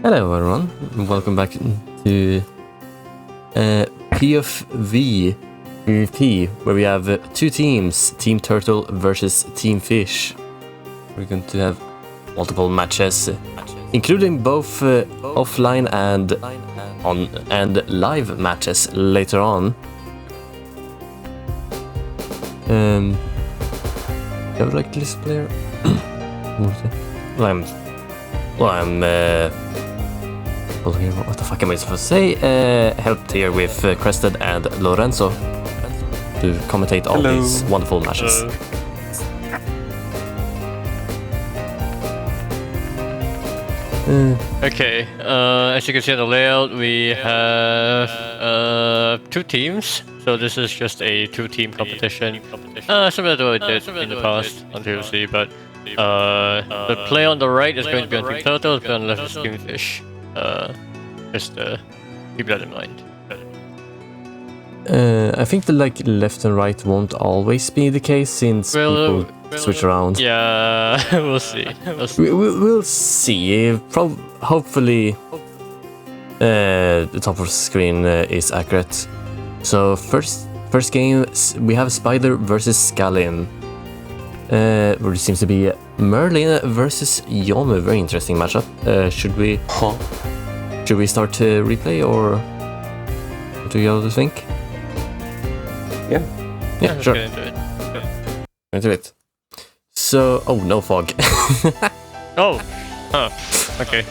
Hello everyone, welcome back to PoFV PvP, where we have two teams, Team Turtle versus Team Fish. We're going to have multiple matches, including both offline and live matches later on. You have like list player? What the fuck am I supposed to say? Helped here with Crested and Lorenzo to commentate all these wonderful matches. Okay, as you can see on the layout, we have two teams. So this is just a two-team competition. Similar to what we did in the past on TRC, but the player on the right is going to be on Team Turtle, the player on the left is Team Fish. Just keep that in mind. I think the left and right won't always be the case since people switch around. Yeah, we'll see. We'll see. Hopefully, the top of the screen is accurate. So first game we have Spider versus Scallion. Where it seems to be Merlin versus Yome. Very interesting matchup. Should we start to replay, or what do you all think? Yeah, sure. Let's get Into it. So, oh, no fog. Okay.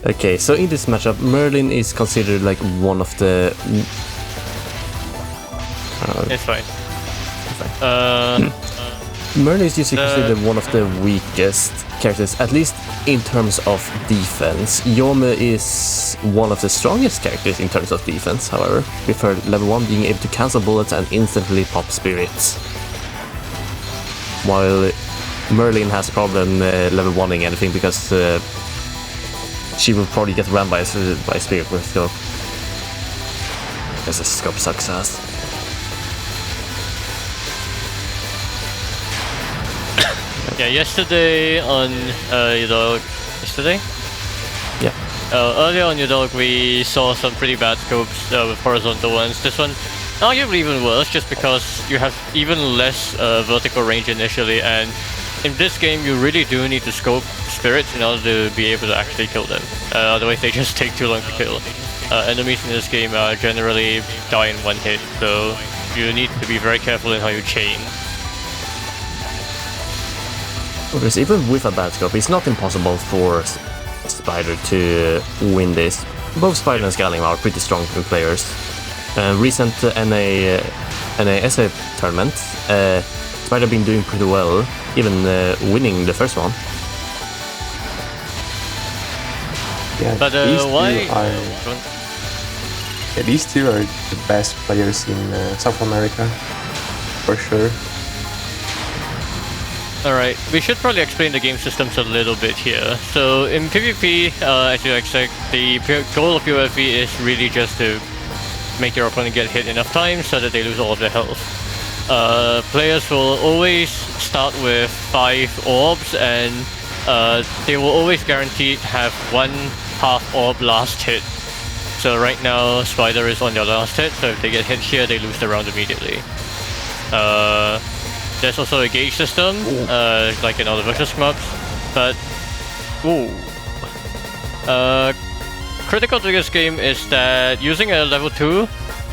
Okay, so in this matchup, Merlin is considered like one of the. It's fine. Merlin is usually considered one of the weakest characters, at least in terms of defense. Yome is one of the strongest characters in terms of defense, however, with her level 1 being able to cancel bullets and instantly pop spirits. While Merlin has a problem level 1ing anything because she will probably get rammed by a spirit with scope. Because the scope sucks ass. Yeah, yesterday on yesterday? Yeah. Earlier on Udog, we saw some pretty bad scopes with horizontal ones. This one, arguably even worse, just because you have even less vertical range initially, and in this game you really do need to scope spirits in order to be able to actually kill them. Otherwise they just take too long to kill. Enemies in this game generally die in one hit, so you need to be very careful in how you chain. Because even with a bad scope, it's not impossible for Spider to win this. Both Spider and Scallion are pretty strong players. Recent NASA tournament, Spider been doing pretty well, even winning the first one. Yeah, but these two are the best players in South America, for sure. Alright, we should probably explain the game systems a little bit here. So in PvP, as you expect, the goal of PoFV is really just to make your opponent get hit enough times so that they lose all of their health. Players will always start with 5 orbs, and they will always guarantee to have one half orb last hit. So right now, Spider is on their last hit, so if they get hit here, they lose the round immediately. There's also a gauge system, like in other versus maps, but critical to this game is that using a level 2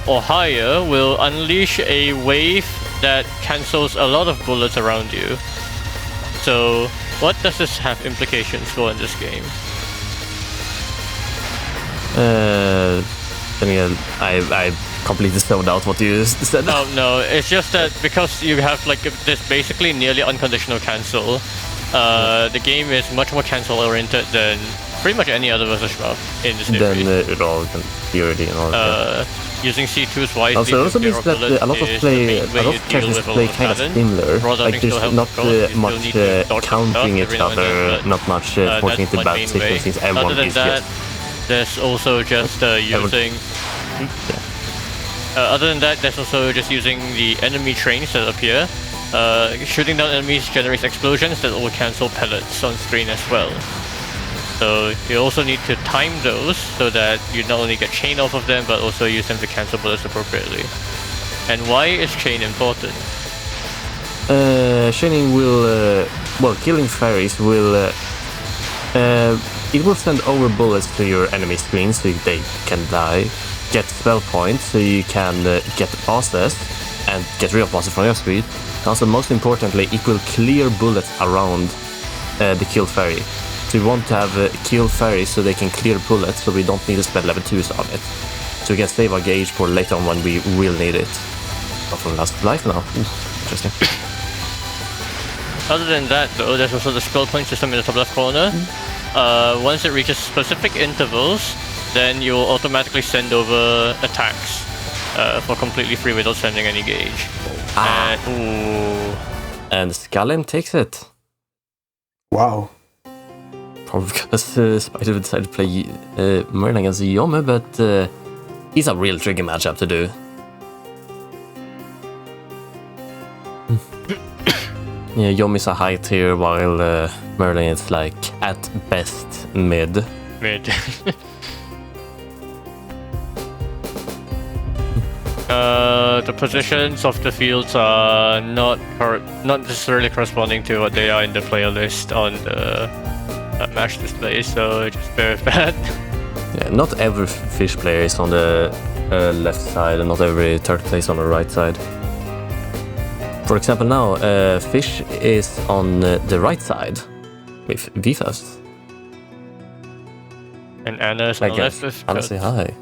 or higher will unleash a wave that cancels a lot of bullets around you. So what does this have implications for in this game? I completely zoned out what you said. No, it's just that because you have like this basically nearly unconditional cancel, the game is much more cancel oriented than pretty much any other versus map in this series. Then it all can purity and all that. Using C2s wisely. Also, it also means that a lot of characters play kind of similar. Like there's not much countering each other, not much forcing into bad situations since everyone is just. There's also just using. Other than that, there's also just using the enemy trains that appear. Shooting down enemies generates explosions that will cancel pellets on screen as well. So you also need to time those so that you not only get chain off of them, but also use them to cancel bullets appropriately. And why is chain important? Chaining will, killing fairies will, it will send over bullets to your enemy screen so they can die, get spell points so you can get bosses and get real bosses from your screen. And also, most importantly, it will clear bullets around the killed fairy. So we want to have kill fairies so they can clear bullets, so we don't need to spend level 2s on it. So we can save our gauge for later on when we will need it. Not from last life now. Interesting. Other than that, though, there's also the spell point system in the top left corner. Once it reaches specific intervals, then you'll automatically send over attacks for completely free without spending any gauge. And Skalem takes it. Wow. Probably because Spider decided to play Merlin against Yome, but he's a real tricky matchup to do. Yeah, Yomi's a high tier while Merlin is like at best mid. The positions of the fields are not necessarily corresponding to what they are in the player list on the match display, so just bear with that. Yeah, not every fish player is on the left side, and not every third place on the right side. For example, now Fish is on the right side with VFast. And Anna is on the left with Anna, say hi.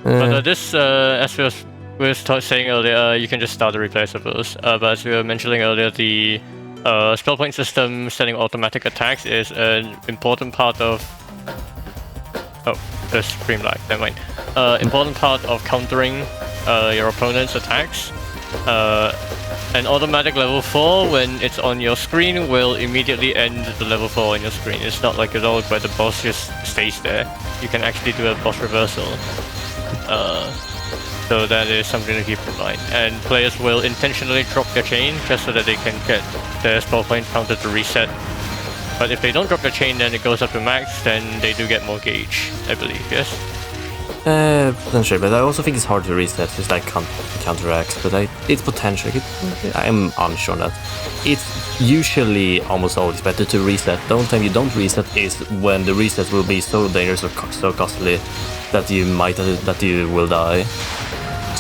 But this, as we were saying earlier, you can just start the replay, I suppose. But as we were mentioning earlier, the spell point system sending automatic attacks is an important part of... Oh, there's stream lag, never mind. Important part of countering your opponent's attacks. An automatic level 4 when it's on your screen will immediately end the level 4 on your screen. It's not like a dog where the boss just stays there. You can actually do a boss reversal. So that is something to keep in mind. And players will intentionally drop their chain just so that they can get their spell point counter to reset. But if they don't drop their chain, then it goes up to max, then they do get more gauge, I believe, yes? Potentially, but I also think it's hard to reset, it's like counteract, but it's potential. I'm unsure on that. It's usually almost always better to reset. The only time you don't reset is when the reset will be so dangerous or so costly that you will die.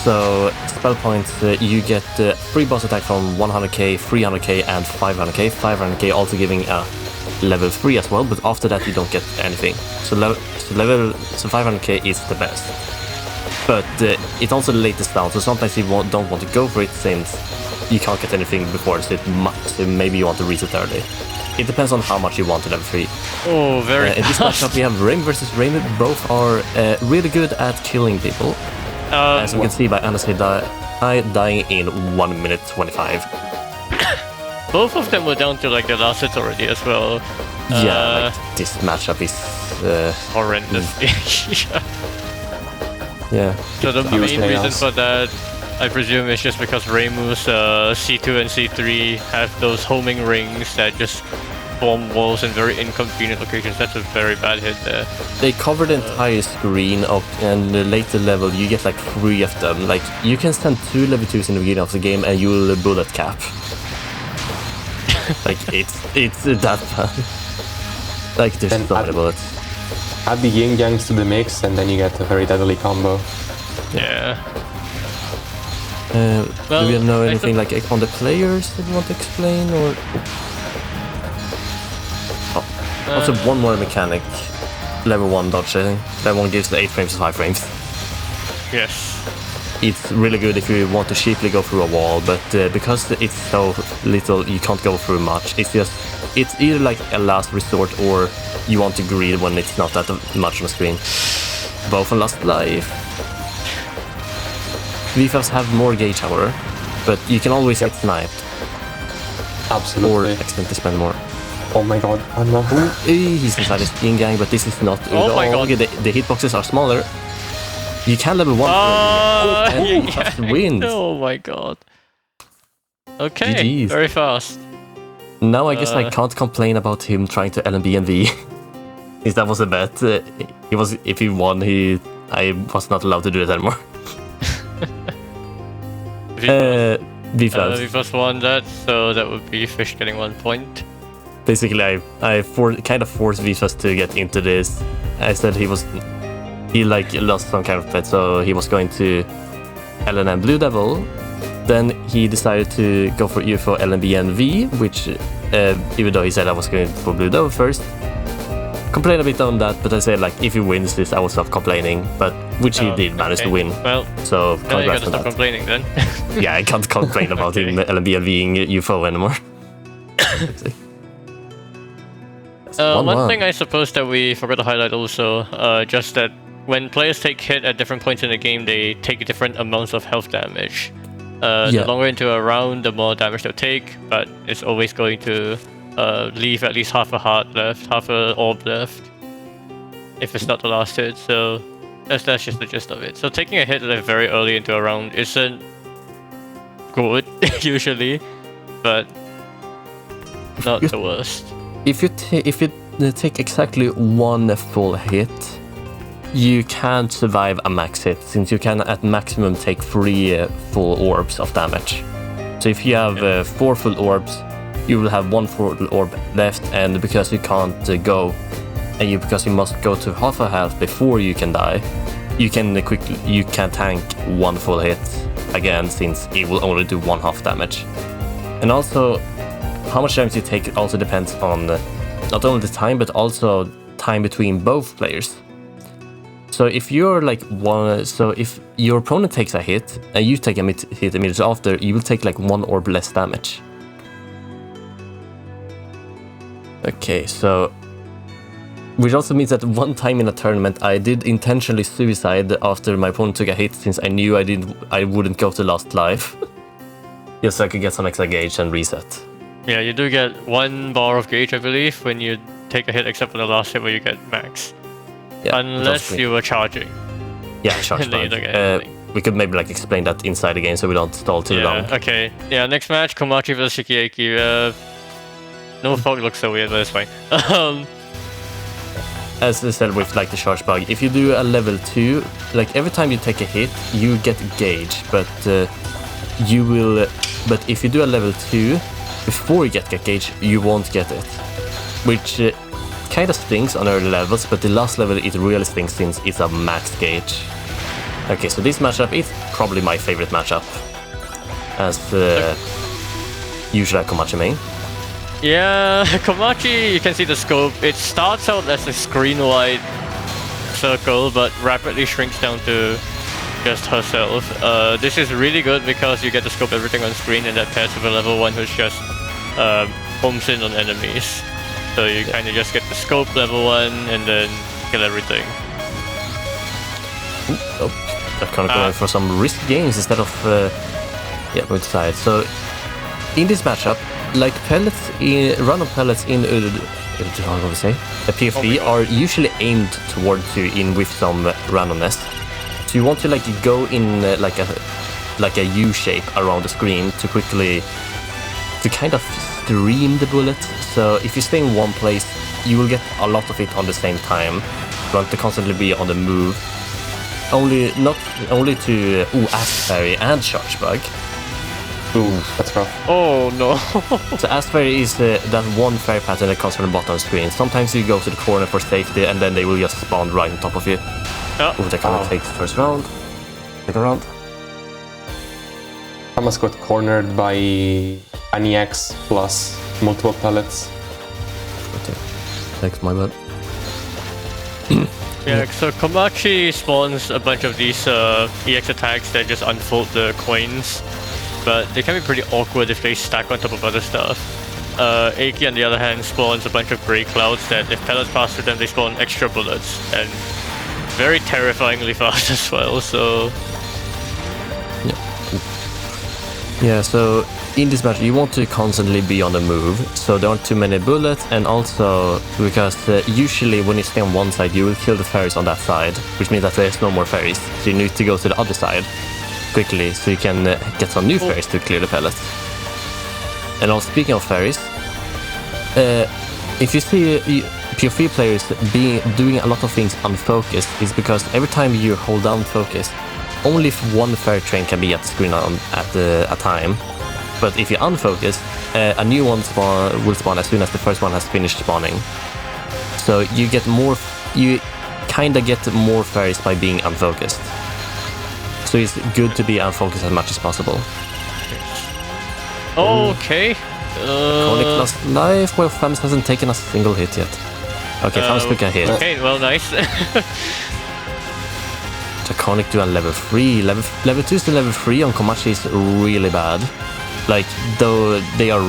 So spell points, you get free boss attack from 100k, 300k, and 500k. 500k also giving a level 3 as well, but after that you don't get anything. So 500k is the best. But it also latest down, so sometimes you don't want to go for it since you can't get anything before, so maybe you want to reset early. It depends on how much you want to level 3. Oh, very in this matchup we have Rain versus Rain. Both are really good at killing people. As you can see by Anna's dying in 1 minute 25. Both of them were down to like the last hits already as well. Yeah, like, this matchup is horrendous. Yeah. So the main reason for that, I presume, is just because Reimu's C2 and C3 have those homing rings that just form walls in very inconvenient locations. That's a very bad hit there. They cover the entire screen and the later level you get like 3 of them. Like you can send 2 level 2s in the beginning of the game and you'll bullet cap. Like it's that bad. Like there's so many bullets. Add the yin yangs to the mix and then you get a very deadly combo. Yeah. Do we know anything like on the players that you want to explain, or? Also, one more mechanic. Level 1 dodging. That one gives the 8 frames to 5 frames. Yes. It's really good if you want to cheaply go through a wall, but because it's so little, you can't go through much. It's either like a last resort or you want to greed when it's not that much on the screen. Both on Last Life. VFAs have more gauge, however, but you can always get sniped. Absolutely. Or accidentally spend more. Oh my god, Anna. He's inside his yin gang, but this is not. Oh my god. The hitboxes are smaller. You can level 1 just wins. Oh my god. Okay, GG's. very fast. Now I guess I can't complain about him trying to LMB and V. Since that was a bet. If he won, I was not allowed to do it anymore. Vivas won that, so that would be Fish getting 1 point. Basically, I kind of forced Vivas to get into this. I said he lost some kind of bet, so he was going to LNM Blue Devil. Then he decided to go for UFO LNB and V, which even though he said I was going for Blue Devil first. Complain a bit on that, but I said like if he wins this, I will stop complaining. But which he did manage to win. Well, so now you gotta stop complaining then. Yeah, I can't complain about him LNB and Ving UFO anymore. One thing I suppose that we forgot to highlight also, just that when players take hit at different points in the game, they take different amounts of health damage. The longer into a round, the more damage they'll take, but it's always going to leave at least half a heart left, half a orb left, if it's not the last hit. So that's just the gist of it. So taking a hit like very early into a round isn't good usually, but not the worst. If you take exactly one full hit, you can't survive a max hit, since you can at maximum take 3 full orbs of damage. So if you have 4 full orbs, you will have 1 full orb left, and because you can't go, and because you must go to half a health before you can die, you can tank 1 full hit again, since it will only do 1 half damage. And also, how much damage you take also depends on not only the time, but also time between both players. So if you're like if your opponent takes a hit and you take a hit immediately after, you will take like 1 orb less damage. Okay, so which also means that one time in a tournament I did intentionally suicide after my opponent took a hit, since I knew I wouldn't go to last life. Just so I could get some extra gauge and reset. Yeah, you do get 1 bar of gauge, I believe, when you take a hit, except for the last hit where you get max. Yeah, unless you were charging. Yeah, charge. We could maybe like explain that inside the game so we don't stall too long. Okay. Yeah, next match, Komachi vs Shikieki. No fog looks so weird, but it's fine. As I said with like the charge bug, if you do a level 2, like every time you take a hit, you get gauge, but but if you do a level 2 before you get gauge, you won't get it, which kind of stinks on early levels, but the last level it really stinks since it's a max gauge. Okay, so this matchup is probably my favorite matchup, as usually Komachi main. Yeah, Komachi, you can see the scope. It starts out as a screen-wide circle, but rapidly shrinks down to just herself. This is really good because you get to scope everything on screen, and that pairs with a level 1 who's just homes in on enemies. So you kind of just get the scope level 1 and then kill everything. Oh, they're kind of going for some risk games instead of going to side. So in this matchup, like random pellets in a PoFV are usually aimed towards you with some randomness. So you want to like go in like a U shape around the screen to kind of stream the bullet. So if you stay in one place, you will get a lot of it on the same time. You want to constantly be on the move. Not only to Ask Fairy and Charge Bug. Ooh, that's rough. Oh no. So Ask Fairy is that one fairy pattern that comes from the bottom of the screen. Sometimes you go to the corner for safety and then they will just spawn right on top of you. Oh. Ooh, that kind of takes the first round. Second round. Thomas got cornered by an EX plus multiple pellets. Okay. Thanks, my bad. Yeah, so Komachi spawns a bunch of these EX attacks that just unfold the coins, but they can be pretty awkward if they stack on top of other stuff. Eiki, on the other hand, spawns a bunch of grey clouds that if pellets pass through them, they spawn extra bullets, and very terrifyingly fast as well, so... Yeah, so in this match you want to constantly be on the move, so there aren't too many bullets, and also because usually when you stay on one side you will kill the fairies on that side, which means that there's no more fairies, so you need to go to the other side quickly so you can get some new fairies to clear the pellets. And also speaking of fairies, if you see PoFV players doing a lot of things unfocused, it's because every time you hold down focus, only one fairy train can be at the screen at a time. But if you unfocus, a new one will spawn as soon as the first one has finished spawning. So you get more, you kinda get more fairies by being unfocused. So it's good to be unfocused as much as possible. Okay. Conic lost life. Well, Fams hasn't taken a single hit yet. Okay, Fams took a hit. Okay, well, nice. Draconic do a level 3. Level 2 to level 3 on Komachi is really bad. Like, though they are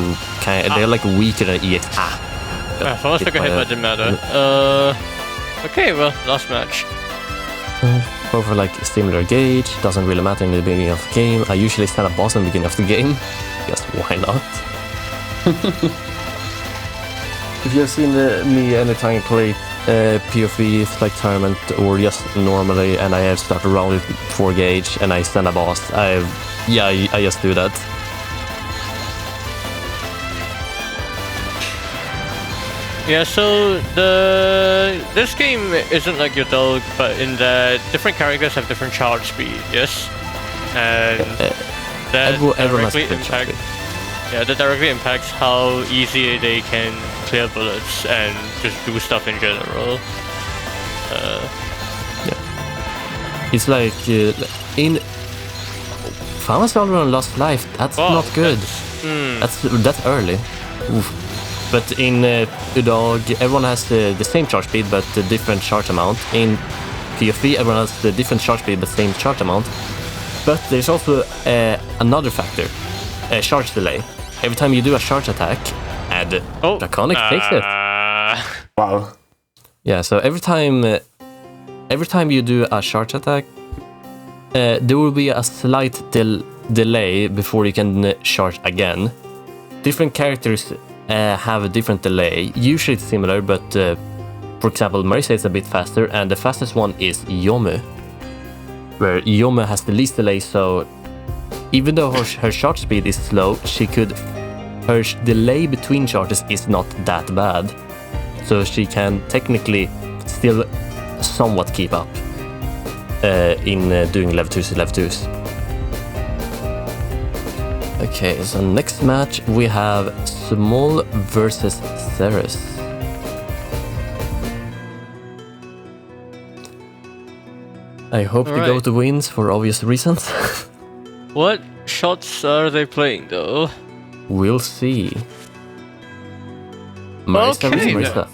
they're like weaker than EX. If I was took a hit, but it didn't matter. Okay, well, last match. Both are like similar gauge, doesn't really matter in the beginning of the game. I usually stand a boss in the beginning of the game. Guess why not? If you've seen me anytime I play PoFV, like tournament or just normally, and I have started around with 4 gauge and I stand a boss, I just do that. Yeah, so this game isn't like your dog, but in that different characters have different charge speed, yes? And that directly impacts. Yeah, that directly impacts how easy they can clear bullets and just do stuff in general. Yeah. It's like in Farmers already lost life. That's not good. That's early. Oof. But in Udog, everyone has the same charge speed but a different charge amount. In PoFV, everyone has the different charge speed but same charge amount. But there's also another factor, charge delay. Every time you do a charge attack, and Draconic takes it. Wow. Yeah, so every time you do a charge attack, there will be a slight delay before you can charge again. Different characters have a different delay. Usually it's similar, but for example, Marisa is a bit faster, and the fastest one is Yomu, where Yomu has the least delay. So even though her charge speed is slow, her delay between charges is not that bad. So she can technically still somewhat keep up in doing level 2s to level 2s. Okay, so next match we have Small versus Ceres. I hope the GOAT wins for obvious reasons. What shots are they playing though? We'll see. Marisa Okay. Marisa.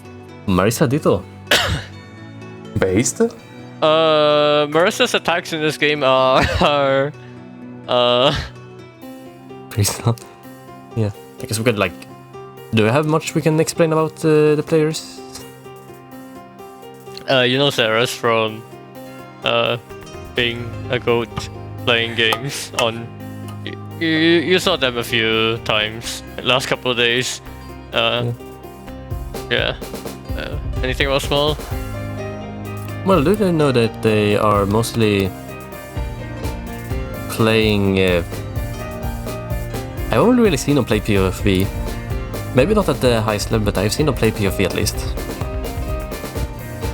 Marisa Ditto. Based? Marisa's attacks in this game are Marisa. Yeah, I guess we could like. Do we have much we can explain about the players? you know Ceres from being a goat playing games on. You saw them a few times last couple of days. Yeah. Anything about Small? Well, do they know that they are mostly playing? I've only really seen them play PoFV. Maybe not at the highest level, but I've seen them play PoFV at least.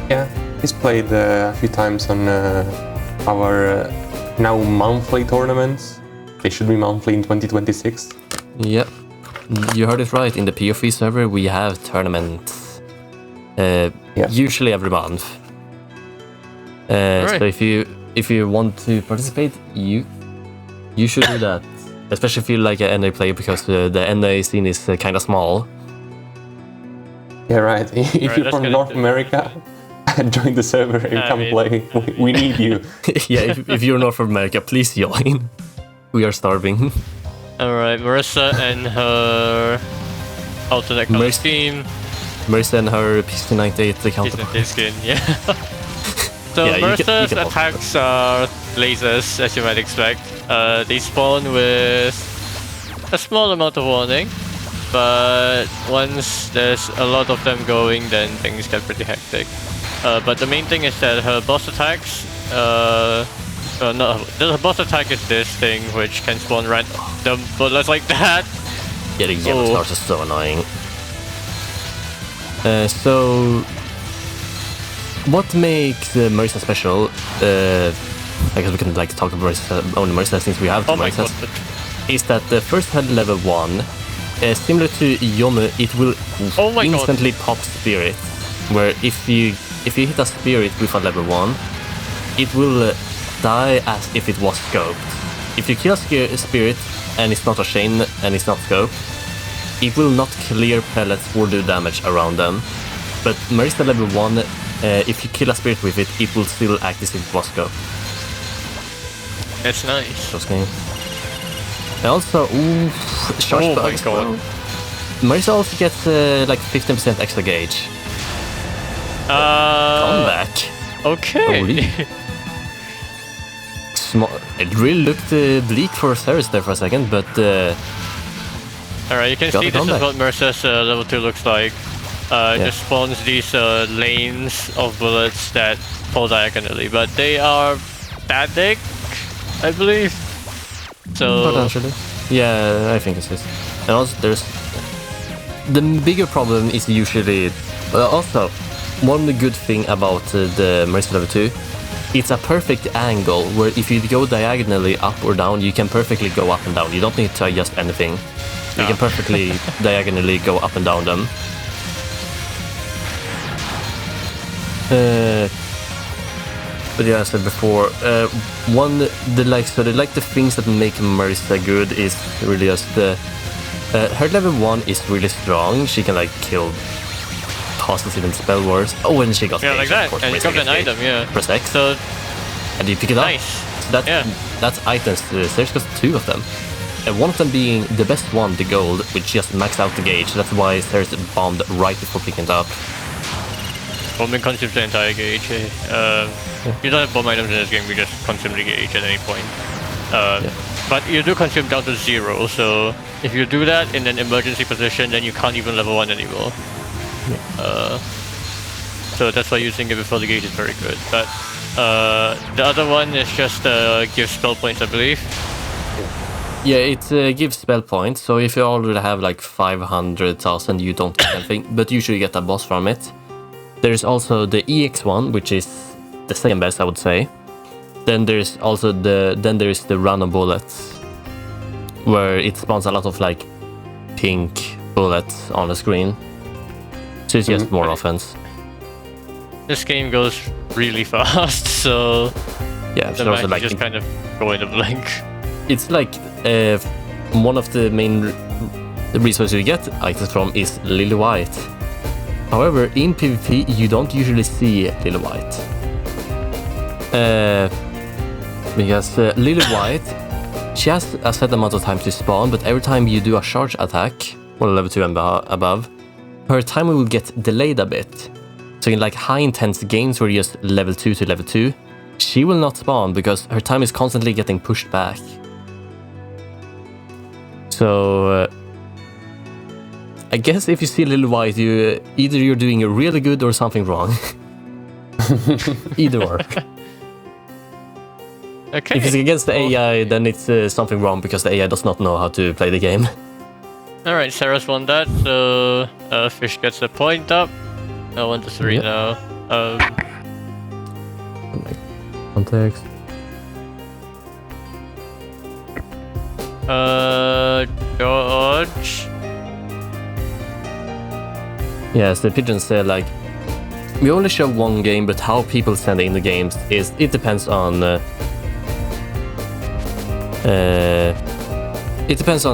Yeah, he's played a few times on our now monthly tournaments. They should be monthly in 2026. Yep, you heard it right. In the PoFV server, we have tournaments. Usually every month. So if you want to participate, you should do that. Especially if you like an NA player, because the NA scene is kind of small. Yeah, right. If you're from North America, join the server and come play. We need you. Yeah, if you're North America, please join. We are starving. Alright, Marisa and her alternate color scheme. Marisa and her PC98 counterpart. Skin, yeah. So yeah, Marisa's attacks are lasers, as you might expect. They spawn with a small amount of warning, but once there's a lot of them going, then things get pretty hectic. But the main thing is that her boss attacks, the boss attack is this thing which can spawn random bullets like that. Yeah, the yellow stars are so annoying. So, what makes Marisa special? I guess we can like talk about only Marisa since we have two Marisas. Is that the first head level 1, similar to Yomu, it will instantly pop Spirit. Where if you hit a Spirit with a level 1, it will die as if it was scoped. If you kill a Spirit and it's not a chain and it's not scoped, it will not clear pellets or do damage around them. But Marisa level 1, if you kill a Spirit with it, it will still act as if it was scoped. That's nice. Just game. And also, charge bugs. My god. Marisa also gets like 15% extra gauge. Comeback. Okay. It really looked bleak for Ceres there for a second, but... Alright, you can see this is what Mercer's level 2 looks like. Just spawns these lanes of bullets that fall diagonally, but they are static, I believe. So... Potentially. Yeah, I think it is. And also there's... The bigger problem is usually... also, one good thing about the Marisa level 2, it's a perfect angle where if you go diagonally up or down, you can perfectly go up and down. You don't need to adjust anything. You can perfectly diagonally go up and down them. But yeah, as I said before, the things that make Marisa good is really just her level 1 is really strong. She can like kill positive and spell wars. Oh, and she got like that. Course, and you got an item, Press X. So and you pick it up. Nice. So that's items. There's just 2 of them. And one of them being the best one, the gold, which just maxed out the gauge. That's why Ceres bombed right before picking it up. Bombing consumes the entire gauge. You don't have bomb items in this game, you just consume the gauge at any point. But you do consume down to 0, so if you do that in an emergency position, then you can't even level 1 anymore. So that's why using it before the gauge is very good. But the other one is just give spell points, I believe. Yeah, it gives spell points, so if you already have like 500,000, you don't get anything, but usually get a boss from it. There's also the EX one, which is the second best, I would say. Then there's also the random bullets, where it spawns a lot of like pink bullets on the screen. So it's just more offense. This game goes really fast, so yeah, the match like just kind of go in a blink. It's like one of the main resources you get items from is Lily White. However, in PvP you don't usually see Lily White. Because Lily White, she has a set amount of time to spawn, but every time you do a charge attack, or level 2 and above, her timer will get delayed a bit. So in like high intense games where you're just level 2 to level 2, she will not spawn because her time is constantly getting pushed back. So I guess if you see Lily White, either you're doing really good or something wrong. Either or. Okay. If it's against the AI, then it's something wrong because the AI does not know how to play the game. Alright, Ceres won that, so Fish gets a point up. 1 to 3 now. Context. George. Yes, the pigeons say like, we only show one game, but how people send in the games it depends on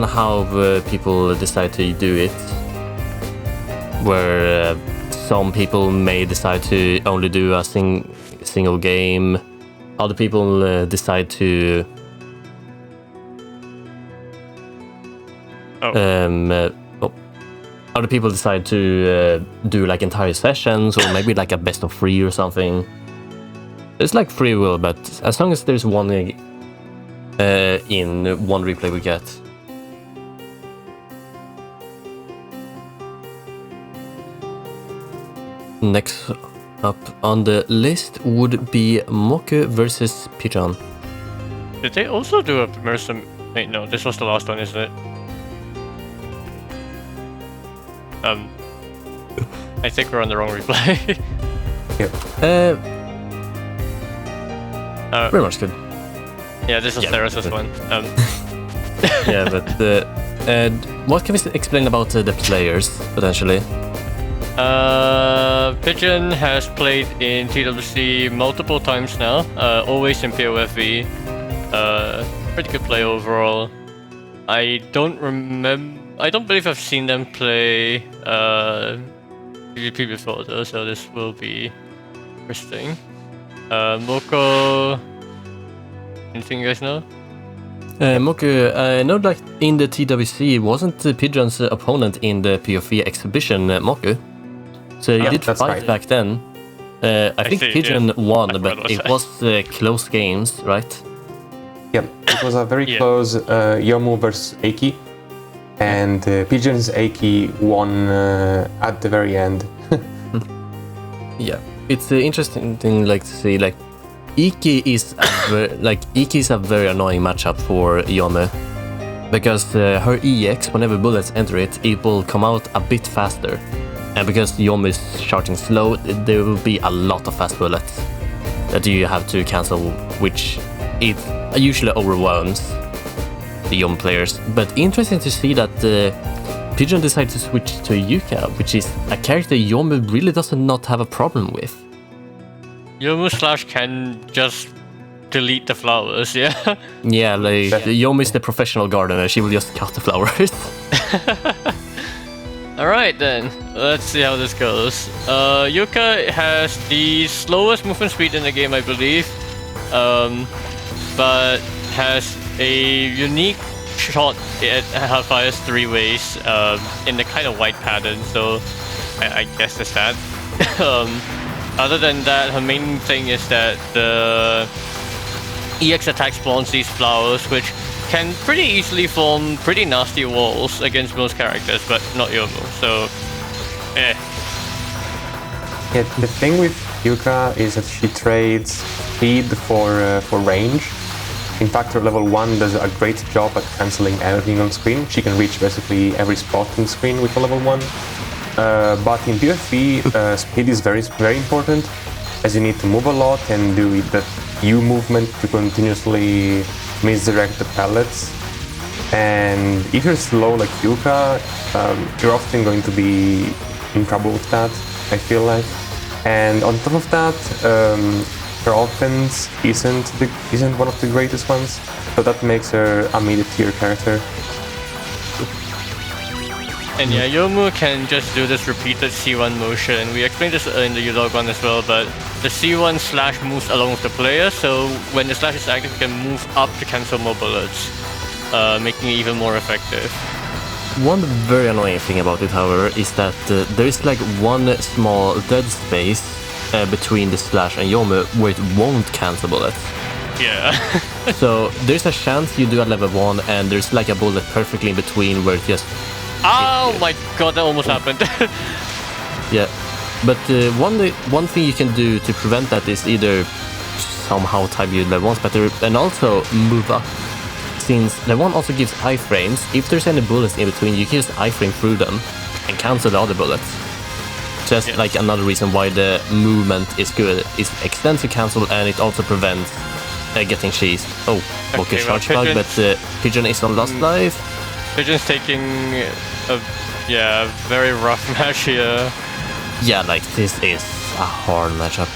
how people decide to do it. Where some people may decide to only do a single game, other people decide to other people decide to do like entire sessions or maybe like a best of 3 or something. It's like free will, but as long as there's one in one replay we get. Next up on the list would be Moku versus Pigeon. Did they also do a Mercer? Wait, no, this was the last one, isn't it? I think we're on the wrong replay. Yep. Very much good. Yeah, this is Theros' one. Yeah, but what can we explain about the players potentially? Pigeon has played in TWC multiple times now. Always in PoFV. Pretty good player overall. I don't believe I've seen them play PvP before though, so this will be interesting. Moko, anything you guys know? Moku, I know that in the TWC, wasn't Pigeon's opponent in the PoFV exhibition Moku? So you did fight right. back then. I think Pigeon won, but was it that? was close games, right? Yep, it was a very close Yomu versus Eiki, and Pigeon's Eiki won at the very end. Yeah, it's interesting thing to see Iki is a very annoying matchup for Yomu because her EX, whenever bullets enter it, it will come out a bit faster, and because Yomu is charging slow, there will be a lot of fast bullets that you have to cancel, which it usually overwhelms the Yomu players. But interesting to see that Pigeon decided to switch to Yuka, which is a character Yomu really does not have a problem with. Yomu Slash can just delete the flowers, yeah? Yeah, Yomu is the professional gardener, she will just cut the flowers. Alright then, let's see how this goes. Yuka has the slowest movement speed in the game, I believe. But has a unique shot. It fires 3 ways in the kind of white pattern, so I guess it's that. Other than that, her main thing is that the EX attack spawns these flowers, which can pretty easily form pretty nasty walls against most characters, but not Yomu, so Yeah, the thing with Yuka is that she trades speed for range. In fact, her level 1 does a great job at cancelling everything on screen. She can reach basically every spot on screen with a level 1. But in PoFV, speed is very, very important, as you need to move a lot and do that U movement to continuously misdirect the pellets. And if you're slow like Yuka, you're often going to be in trouble with that, I feel like. And on top of that, her offense isn't one of the greatest ones, so that makes her a mid-tier character. And yeah, Yomu can just do this repeated C1 motion. We explained this in the U-Log one as well, but the C1 slash moves along with the player, so when the slash is active, you can move up to cancel more bullets, making it even more effective. One very annoying thing about it, however, is that there is one small dead space between the slash and Yomu where it won't cancel bullets. Yeah. So there's a chance you do at level 1 and there's a bullet perfectly in between where it just... Oh my god, that almost happened. Yeah, but one thing you can do to prevent that is either somehow type your level 1s better and also move up. Since level 1 also gives iframes, if there's any bullets in between, you can just iframe through them and cancel the other bullets. Just another reason why the movement is good. It extends to cancel and it also prevents getting cheese. Oh, okay, charge bug, but Pigeon is on last life. Pigeon's taking a very rough match here. Yeah, this is a hard matchup.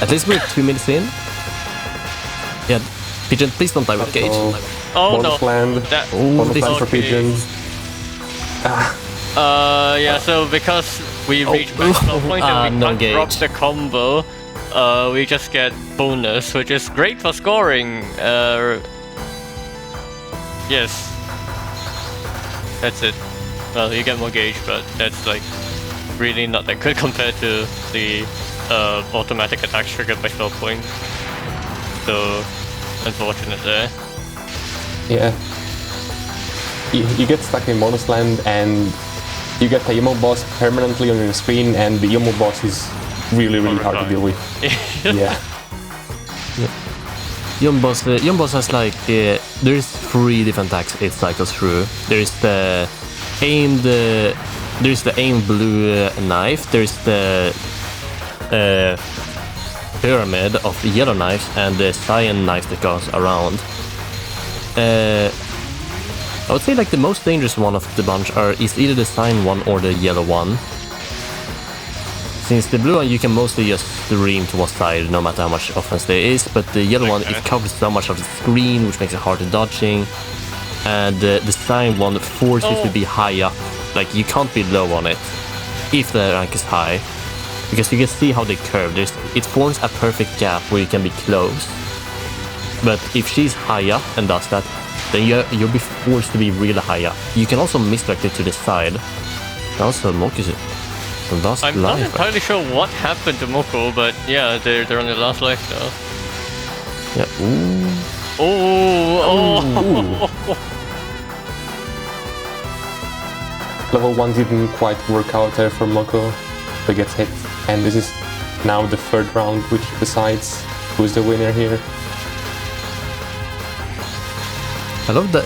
At least we're 2 minutes in. Yeah, Pigeon, please don't die with Gage. Oh no. Bonus land for Pigeon. So because we reached maximum point and we can't drop the combo, we just get bonus, which is great for scoring. Yes. That's it. Well, you get more gauge, but that's really not that good compared to the automatic attacks triggered by spell point. So, unfortunate there. Yeah. You get stuck in bonus land and you get the Yomu boss permanently on your screen, and the Yomu boss is really hard to deal with. Yeah. Yomu boss has there's 3 different attacks it cycles through. There's the aimed there's the aim blue knife, there's the pyramid of yellow knives, and the cyan knife that goes around. I would say like the most dangerous one of the bunch is either the cyan one or the yellow one. Since the blue one you can mostly just stream to one side no matter how much offense there is, but the yellow one, it covers so much of the screen, which makes it hard to dodging. And the cyan one forces you to be high up, like you can't be low on it if the rank is high. Because you can see how they curve, it forms a perfect gap where you can be close. But if she's high up and does that, then you'll be forced to be really high up. You can also misdirect it to the side. Also, Moku's last I'm life. not entirely sure what happened to Moko, but yeah, they're on their last life now. Yeah. Ooh. Oh. Level 1 didn't quite work out there for Moko. He gets hit. And this is now the third round, which decides who's the winner here. I love that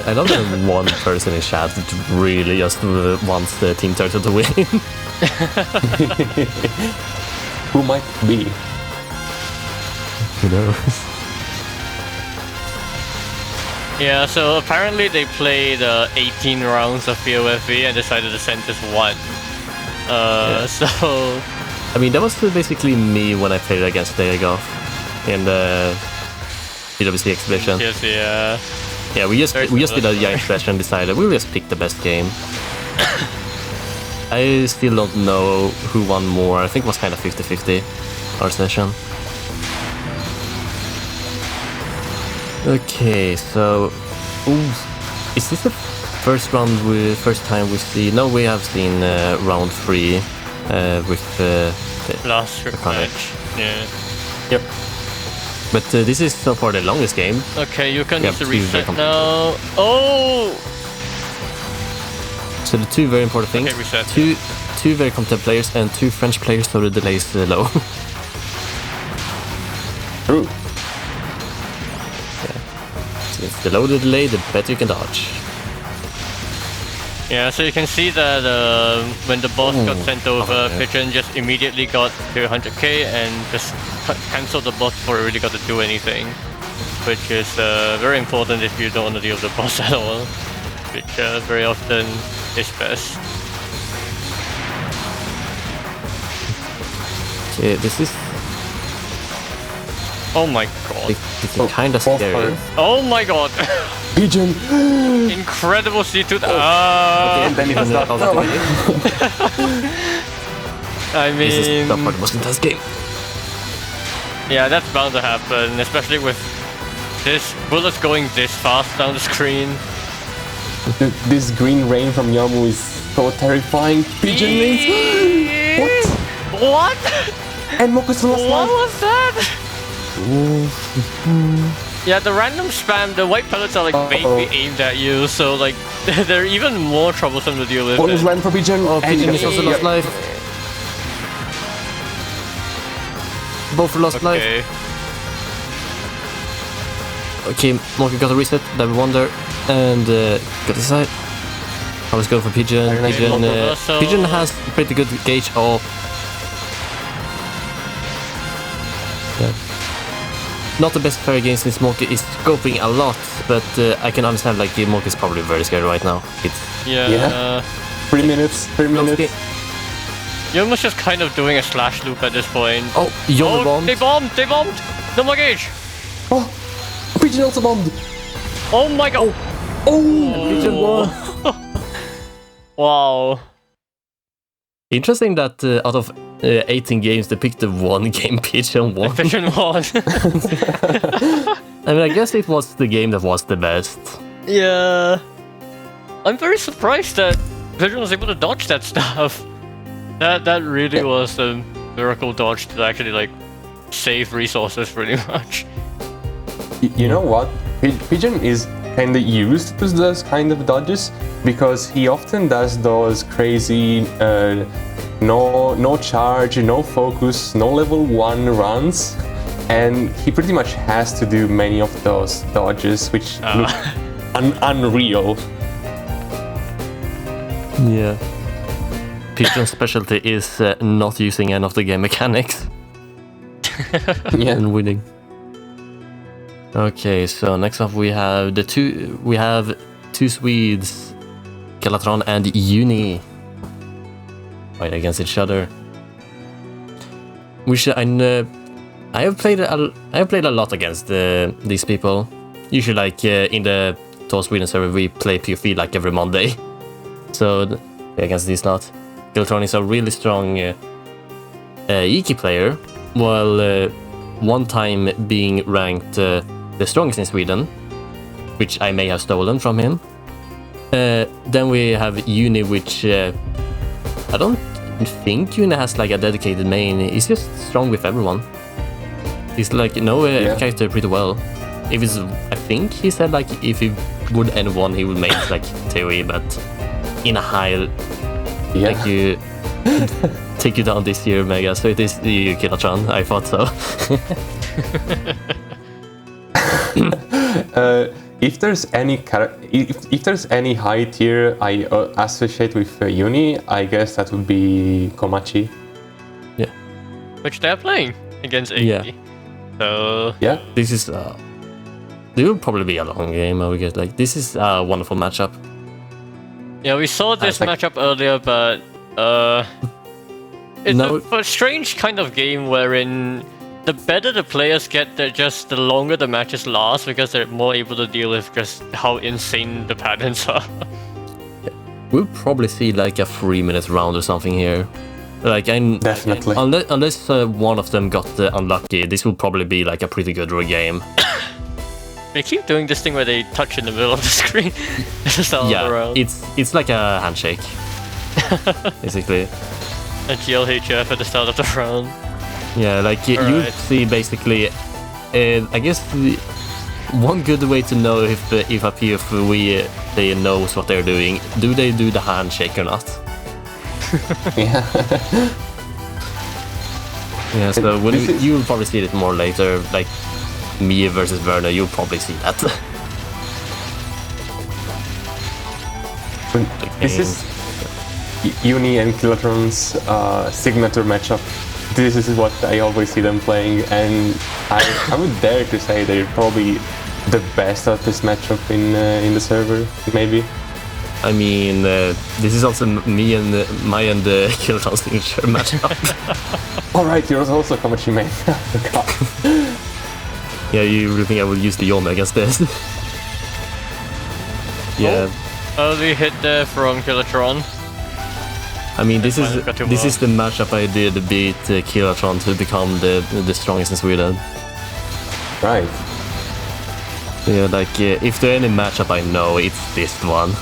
one person in chat that really just wants the Team Turtle to win. Who might it be? Who knows? Yeah, so apparently they played 18 rounds of PoFV and decided to send just one. So... I mean, that was basically me when I played against Degov in the PWC exhibition. Yes, yeah. Yeah, we just did a giant session and decided we'll just pick the best game. I still don't know who won more. I think it was kind of 50-50 our session. Okay, so is this the first time we see? No, we have seen round 3 with the last match. Yeah. Yep. But this is so far the longest game. Okay, you can use the reset now. Oh! So the two very important things. Okay, reset. Two very competent players and 2 French players, so the delay is low. True. Since the lower the delay, the better you can dodge. Yeah, so you can see that when the boss got sent over, Pigeon just immediately got to 100k and just cancelled the boss before it really got to do anything. Which is very important if you don't want to deal with the boss at all. Which very often is best. Yeah, this is... Oh my god. This is kinda scary. Oh my god! Pigeon! Incredible C2. Okay, and then it was not. I mean... This is the part of the most intense game. Yeah, that's bound to happen, especially with this bullets going this fast down the screen. This green rain from Yamu is so terrifying. Pigeon lanes! What? What? And Moku's last What life. was that? Yeah, the random spam, the white pellets are like vaguely aimed at you, so like they're even more troublesome to deal with. Bonus land for Pigeon. Oh, Pigeon is also lost life. Both lost life. Okay, Moku got a reset, Devil Wonder, and got the side. I was going for Pigeon. Pigeon has pretty good gauge of... Yeah. Not the best fairy game since Moku is scoping a lot, but I can understand like Moku is probably very scared right now. Yeah. 3 minutes. 3 minutes. You're almost just kind of doing a slash loop at this point. Oh, Yolo bombed. They bombed! They bombed! No more gauge! Oh, Pigeon also bombed. Oh my god! Oh, Pigeon won. Wow. Interesting that out of 18 games, they picked the one game Pigeon won. Pigeon won. I mean, I guess it was the game that was the best. Yeah. I'm very surprised that Pigeon was able to dodge that stuff. That really was a miracle dodge to actually like save resources pretty much. You know what? Pigeon is kind of used to those kind of dodges because he often does those crazy no charge, no focus, no level 1 runs, and he pretty much has to do many of those dodges, which look unreal. Yeah. Pigeon's specialty is not using any of the game mechanics Yeah. and winning. Okay, so next up we have two Swedes, Kelatron and Uni, fight against each other. I have played a lot against these people. Usually, like in the Touhou Sweden server, we play PoFV like every Monday. So against these lot, Kelatron is a really strong Iki player, while one time being ranked the strongest in Sweden, which I may have stolen from him. Then we have Uni, which I don't think Uni has like a dedicated main. He's just strong with everyone. He's like character pretty well. If it's, I think he said like if he would anyone, he would main like Touhou, but in a high, like you take you down this year, Mega. So it is you, Kelatron. I thought so. If there's any high tier I associate with Uni, I guess that would be Komachi. Yeah. Which they're playing against AD. Yeah. So Yeah. This is it will probably be a long game. I would get like this is a wonderful matchup. yeah, we saw this matchup earlier, but it's a strange kind of game wherein the better the players get, the longer the matches last, because they're more able to deal with just how insane the patterns are. We'll probably see like a 3-minute round or something here. Like Definitely. Unless one of them got unlucky, this will probably be like a pretty good game. They keep doing this thing where they touch in the middle of the screen. Yeah, it's like a handshake, basically. A GLHF at the start of the round. Yeah, like you see basically. I guess one good way to know if a PoFV they knows what they're doing. Do they do the handshake or not? Yeah. Yeah. So you'll probably see it more later, like me versus Werner. You'll probably see that. This is Uni and Kelatron's signature matchup. This is what I always see them playing, and I would dare to say they're probably the best at this matchup in the server, maybe. I mean, this is also me and my and Kelatron's signature matchup. Alright, yours also Komachi main. Yeah, you really think I will use the Yome against this? Yeah. Early hit there from Kelatron. I mean, this is the matchup I did to beat Kelatron to become the strongest in Sweden. Right. Yeah, like if there's any matchup I know, it's this one.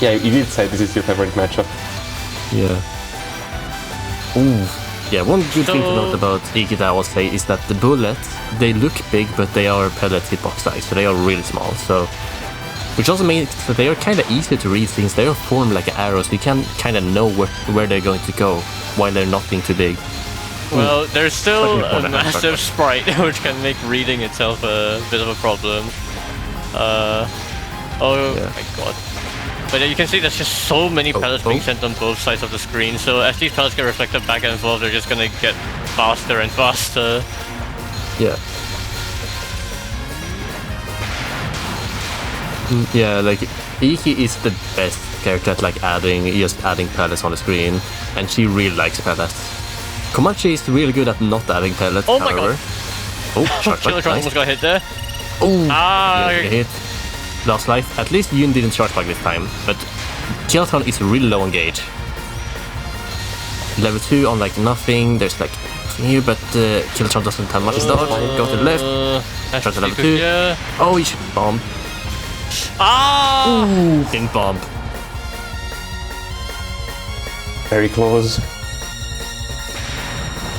Yeah, you did say this is your favorite matchup. Yeah. Ooh. Yeah, one good thing to note about Ikita, I would say, is that the bullets, they look big, but they are pellet hitbox size, so they are really small. So, which also means that they are kind of easy to read since they are formed like arrows. You can kind of know where they're going to go while they're not being too big. Well, there's still a massive sprite, which can make reading itself a bit of a problem. Oh my god. But you can see there's just so many pellets being sent on both sides of the screen, so as these pellets get reflected back and forth, they're just gonna get faster and faster. Yeah. Yeah, like Iki is the best character at like adding pellets on the screen, and she really likes pellets. Komachi is really good at not adding pellets, oh my however. God. Oh, Kelatron almost got hit there. Oh, ah, hit. Last life. At least Yun didn't charge back this time, but Kelatron is really low on gauge. Level 2 on like nothing. There's like here, but Kelatron doesn't have much dodge. Go to the left. Try to level 2. Yeah. Oh, he should bomb. Ah! Ooh, didn't bomb. Very close.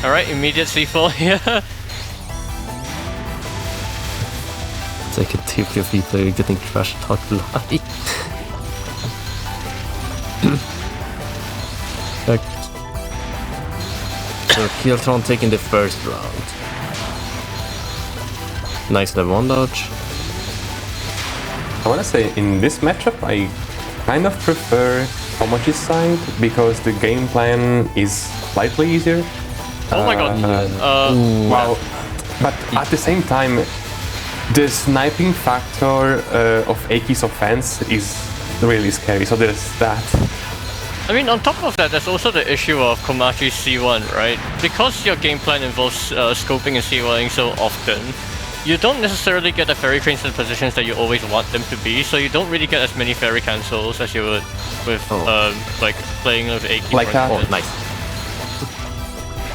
Alright, immediate C4 here. It's like a TPOV player getting trash talked live. So Kelatron taking the first round. Nice level 1 dodge. I want to say in this matchup, I kind of prefer Komachi's side because the game plan is slightly easier. Oh my god. Wow. But at the same time, the sniping factor of Eiki's offense is really scary, so there's that. I mean, on top of that, there's also the issue of Komachi's C1, right? Because your game plan involves scoping and C1ing so often, you don't necessarily get the fairy cranes in the positions that you always want them to be, so you don't really get as many fairy cancels as you would with like playing with Eiki. Like that? Oh, nice.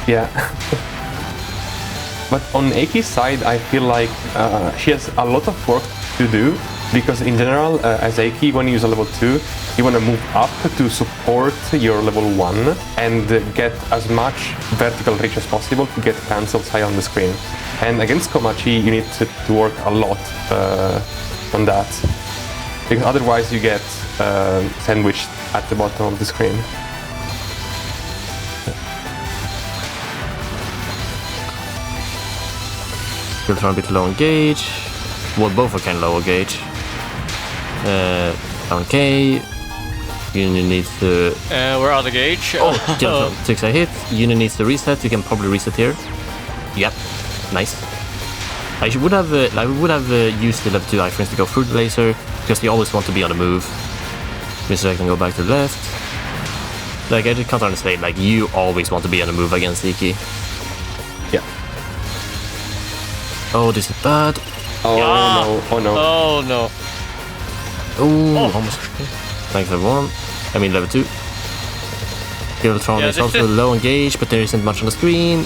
Yeah. But on Eiki's side, I feel like she has a lot of work to do, because in general, as Eiki, when you use a level 2, you want to move up to support your level 1 and get as much vertical reach as possible to get cancels high on the screen. And against Komachi, you need to work a lot on that, because otherwise you get sandwiched at the bottom of the screen. Still trying a bit low on gauge. Well, both are kind of low on gauge. Down K. Union needs to... we're out of gauge. Oh, Giltron. 6 I hit. Union needs to reset. You can probably reset here. Yep. Nice. I would have used the level 2 iframes to go through the laser, because you always want to be on the move. Mr. I can go back to the left. Like, I just can't understand, like, you always want to be on the move against Iki. Yeah. Oh, this is bad. Oh no, oh no. Oh no. Oh, almost. Thanks, level 1. I mean, level 2. Giltron is also low on gauge, but there isn't much on the screen.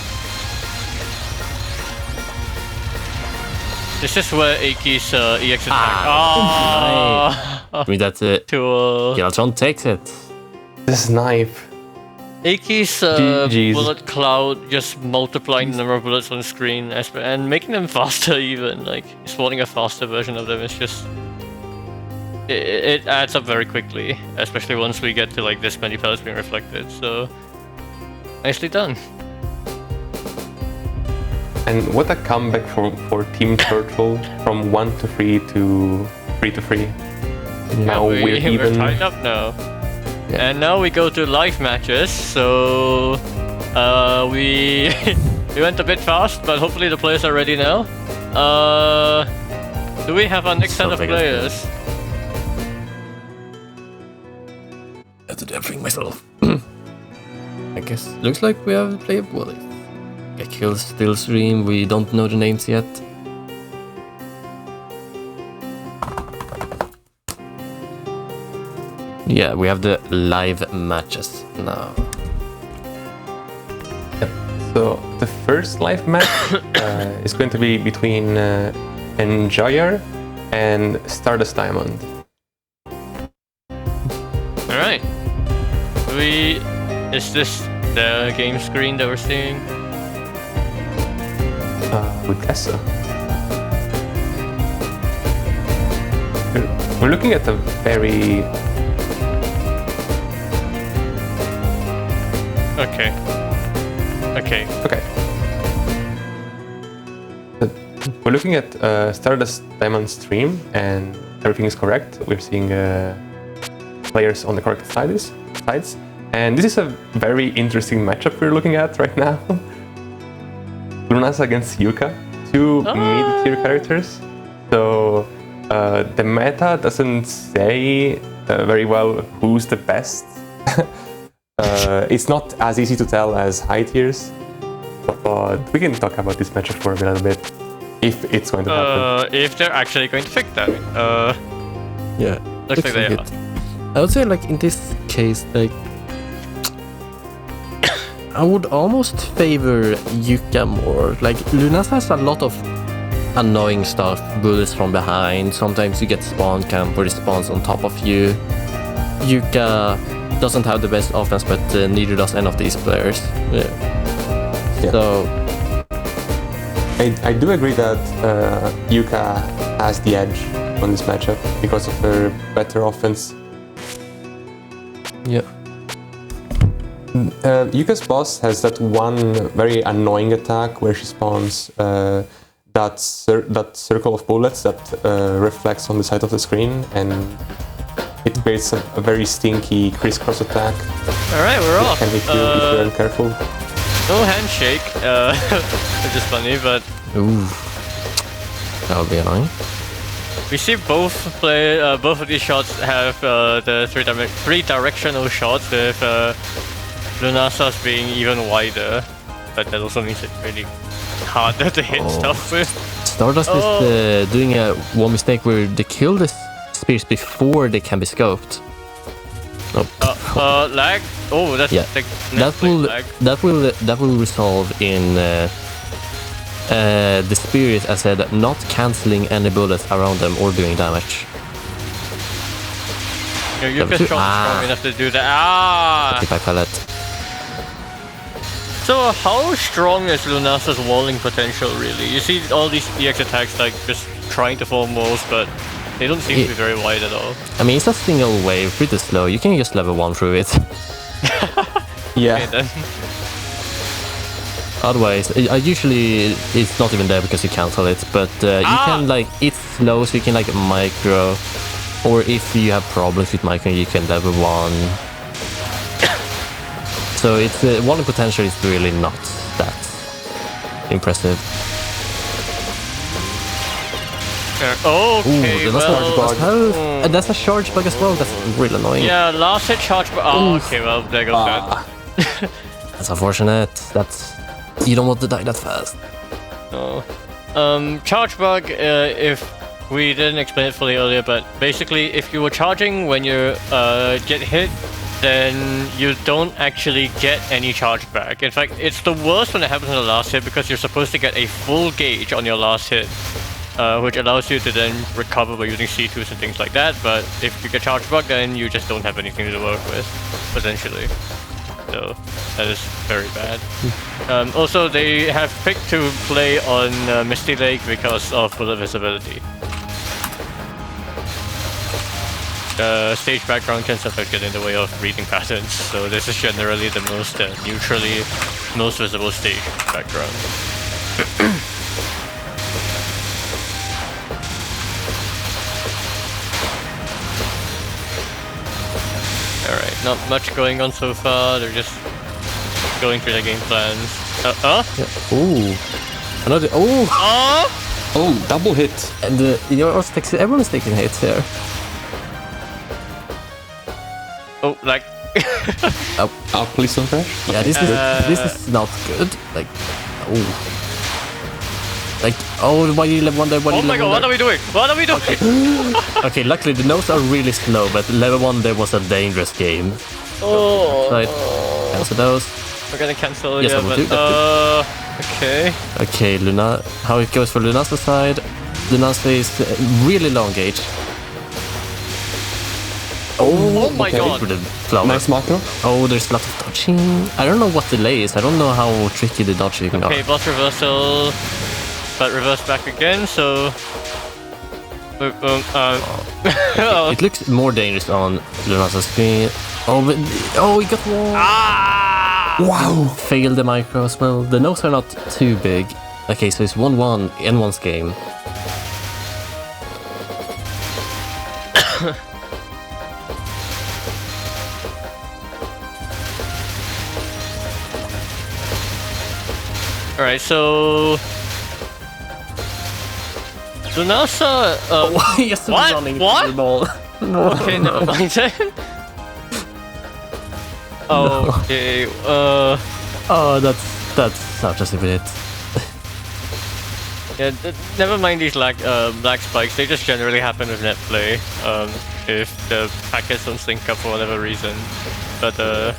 This is where Eiki's EX attack. I mean, that's it. Giltron takes it. This knife. Eiki's bullet cloud just multiplying the number of bullets on the screen and making them faster even. Like, spawning a faster version of them is just... It adds up very quickly, especially once we get to like this many pellets being reflected, so... Nicely done. And what a comeback for Team Turtle from 1 to 3 to 3 to 3. Now we're even. We're tied up now. Yeah. And now we go to live matches, so... we... we went a bit fast, but hopefully the players are ready now. Do we have our next set of players? I have to do everything myself. I guess looks like we have a player. Well, get kills still stream. We don't know the names yet. Yeah, we have the live matches now. Yep. So the first live match is going to be between Enjoyer and Stardust Diamond. All right. Is this the game screen that we're seeing? I would guess so. We're looking at a very... Okay. We're looking at Stardust Diamond stream, and everything is correct. We're seeing players on the correct sides. And this is a very interesting matchup we're looking at right now. Lunasa against Yuka, two mid-tier characters. So the meta doesn't say very well who's the best. It's not as easy to tell as high tiers, but we can talk about this matchup for a little bit, if it's going to happen. If they're actually going to fix that. Yeah, looks like they are. I would say, like, in this case, like, I would almost favor Yuka more. Like, Lunas has a lot of annoying stuff, bullets from behind, sometimes you get spawn camp where it spawns on top of you. Yuka doesn't have the best offense, but neither does any of these players. Yeah. So... I do agree that Yuka has the edge on this matchup because of her better offense. Yeah. Yuka's boss has that one very annoying attack where she spawns that circle of bullets that reflects on the side of the screen, and it creates a very stinky crisscross attack. Alright, we're off. Can hit you if you're uncareful. No handshake, which is funny, but Ooh. That would be annoying. we see both of these shots have the three directional shots with Lunasa's being even wider, but that also means it's really harder to hit stuff with. Stardust is doing one mistake where they kill the spears before they can be scoped. Oh. Lag? Oh, that's Yeah. like lag. that will resolve in the spears, as I said, not cancelling any bullets around them or doing damage. You're just strong enough to do that. Ah! If I call it. So how strong is Lunasa's walling potential really? You see all these EX attacks like just trying to form walls, but they don't seem to be very wide at all. I mean, it's a single wave, pretty slow. You can just level 1 through it. Yeah. Okay, then. Otherwise, usually it's not even there because you cancel it, but you can like, it's slow, so you can like micro, or if you have problems with micro, you can level 1. So it's one potential is really not that impressive. Okay, Ooh, that's a charge bug as well. That's really annoying. yeah, last hit charge. Oh, okay, well there goes that. That's unfortunate. You don't want to die that fast. No. Charge bug. If we didn't explain it fully earlier, but basically, if you were charging when you get hit, then you don't actually get any charge back. In fact, it's the worst when it happens on the last hit because you're supposed to get a full gauge on your last hit, which allows you to then recover by using C2s and things like that. But if you get charge bug, then you just don't have anything to work with, potentially. So that is very bad. Also, they have picked to play on Misty Lake because of bullet visibility. Stage background can sometimes get in the way of reading patterns, so this is generally the most neutrally most visible stage background. Alright, not much going on so far, they're just going through their game plans. Yeah. Ooh. Another. Oh! Oh, double hit. And everyone is taking hits here. Oh, like... Oh, please don't crash. Yeah, this is not good. Like, oh. Like, oh, why you level 1 there? Oh my god, what are we doing? What are we doing? Okay, luckily the notes are really slow, but level 1 there was a dangerous game. Oh. Right. Cancel those. We're gonna cancel Yes, yeah, I will but do. okay. Okay, Luna. How it goes for Luna's side? Luna's is really long gauge. Oh my god. For the flower. Nice macro. Oh, there's a lot of dodging. I don't know what delay is. I don't know how tricky the dodging are. Okay, boss reversal, but reverse back again, so... It looks more dangerous on Luna's screen. Oh, but, oh, he got one. Ah! Wow! Failed the micro as well. The notes are not too big. Okay, so it's 1-1 in one's game. Alright, so... Lunasa... Yes, what? running What? through the ball. No. Okay, never mind then. Okay, Oh, that's such a stupid hit. yeah, never mind these lag spikes, they just generally happen with net play, if the packets don't sync up for whatever reason. But The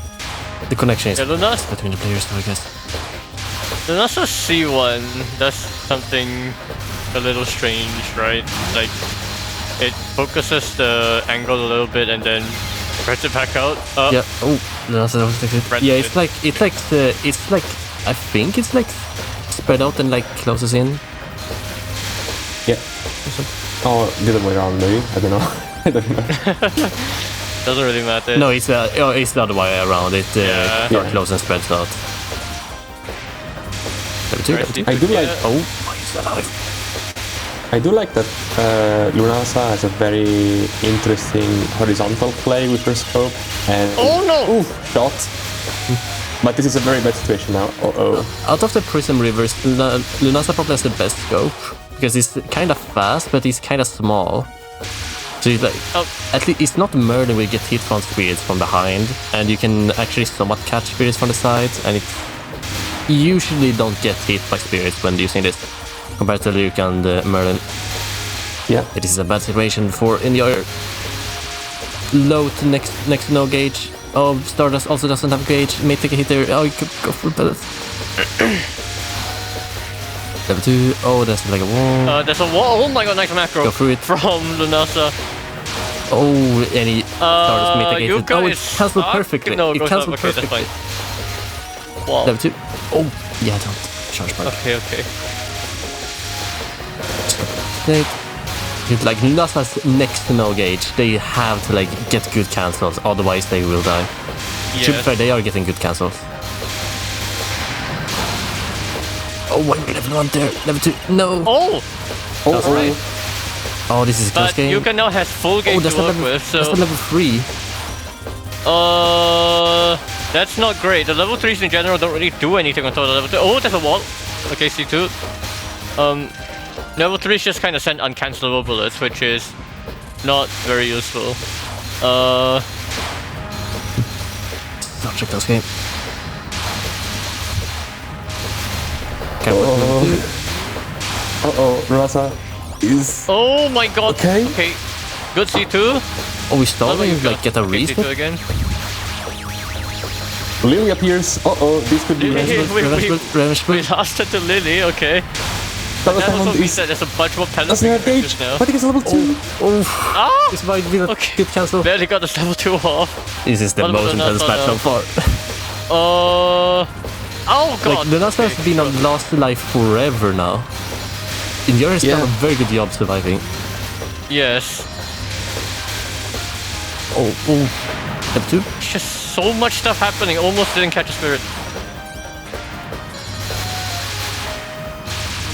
connection is yeah, Lunasa between the players, I guess. C1 does something a little strange, right? Like, it focuses the angle a little bit and then spreads it back out. Yeah. Oh, that's it. Yeah, it's like I think it's like spread out and like closes in. Yeah. Oh, the other way around maybe. I don't know. I don't know. Doesn't really matter. No, it's the other way around. It closes and spreads out. Level 2, level 2. I do like. Oh, he's alive. I do like that Lunasa has a very interesting horizontal play with her scope. And Oh no! Shot. But this is a very bad situation now. Out of the Prism Rivers, Lunasa probably has the best scope because he's kind of fast, but he's kind of small. So he's like, at least it's not murder. We get hit from spirits from behind, and you can actually somewhat catch spirits from the side, and you usually don't get hit by spirits when using this, compared to Luke and Merlin. Yeah, it is a bad situation for in your low to next no gauge. Oh, Stardust also doesn't have gauge. May take a hit there. Oh, you could go for pellets. Level 2. Oh, there's like a wall. There's a wall. Oh my god, nice macro. Go through it. From Lunasa. Oh, any Stardust may take a hit. Oh, it cancelled perfectly. No, it cancelled okay, perfectly. that's fine. Wow. Level 2. Oh, yeah, don't. Charge back. Okay. It's like Lunasa's next to no gauge. They have to like get good cancels, otherwise they will die. Yes. To be fair, they are getting good cancels. Oh, one level 1 there. Level 2. No. Oh! That's right. Oh, this is a close But game. Yuka now has full game to work with, so... That's the level 3. That's not great. The level 3s in general don't really do anything until the level 2. Oh, there's a wall. Okay, C2. Level 3s just kind of send uncancelable bullets, which is not very useful. Such a close game. Rasa is... Oh my god! Okay. Good C2. Oh, we stalling, like get a C2 reset? again. Lily appears. This could be We lost it to Lily, okay. That also means that there's a bunch more penalty characters now. But it's level 2. This might be a good cancel. Barely got this level 2 off. This is the most intense match so far. Oh god! Like, Lunasa has been on last life forever now. Injure has done a very good job surviving. Yes. Level 2. It's just so much stuff happening. Almost didn't catch a spirit.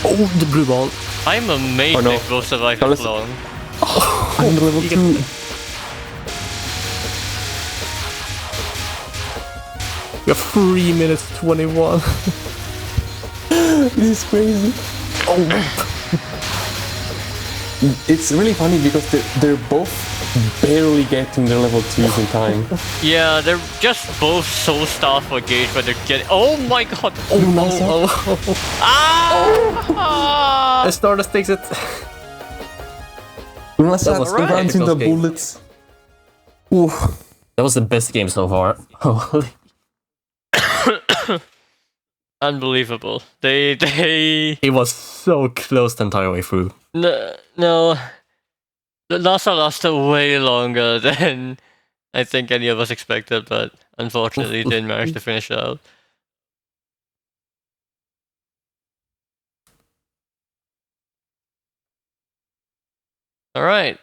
Oh, the blue ball. I'm amazed they both survived this long. I'm level 2. We have 3 minutes 21. This is crazy. It's really funny because they're both barely getting their level 2s in time. Yeah, they're just both so starved for gauge, but they're getting. Oh my god! Ah! Stardust takes it. Lunasa runs into bullets. That was the best game so far. Holy. Unbelievable. They. It was so close the entire way through. No. The Nasa lasted way longer than I think any of us expected, but unfortunately didn't manage to finish it out. Alright.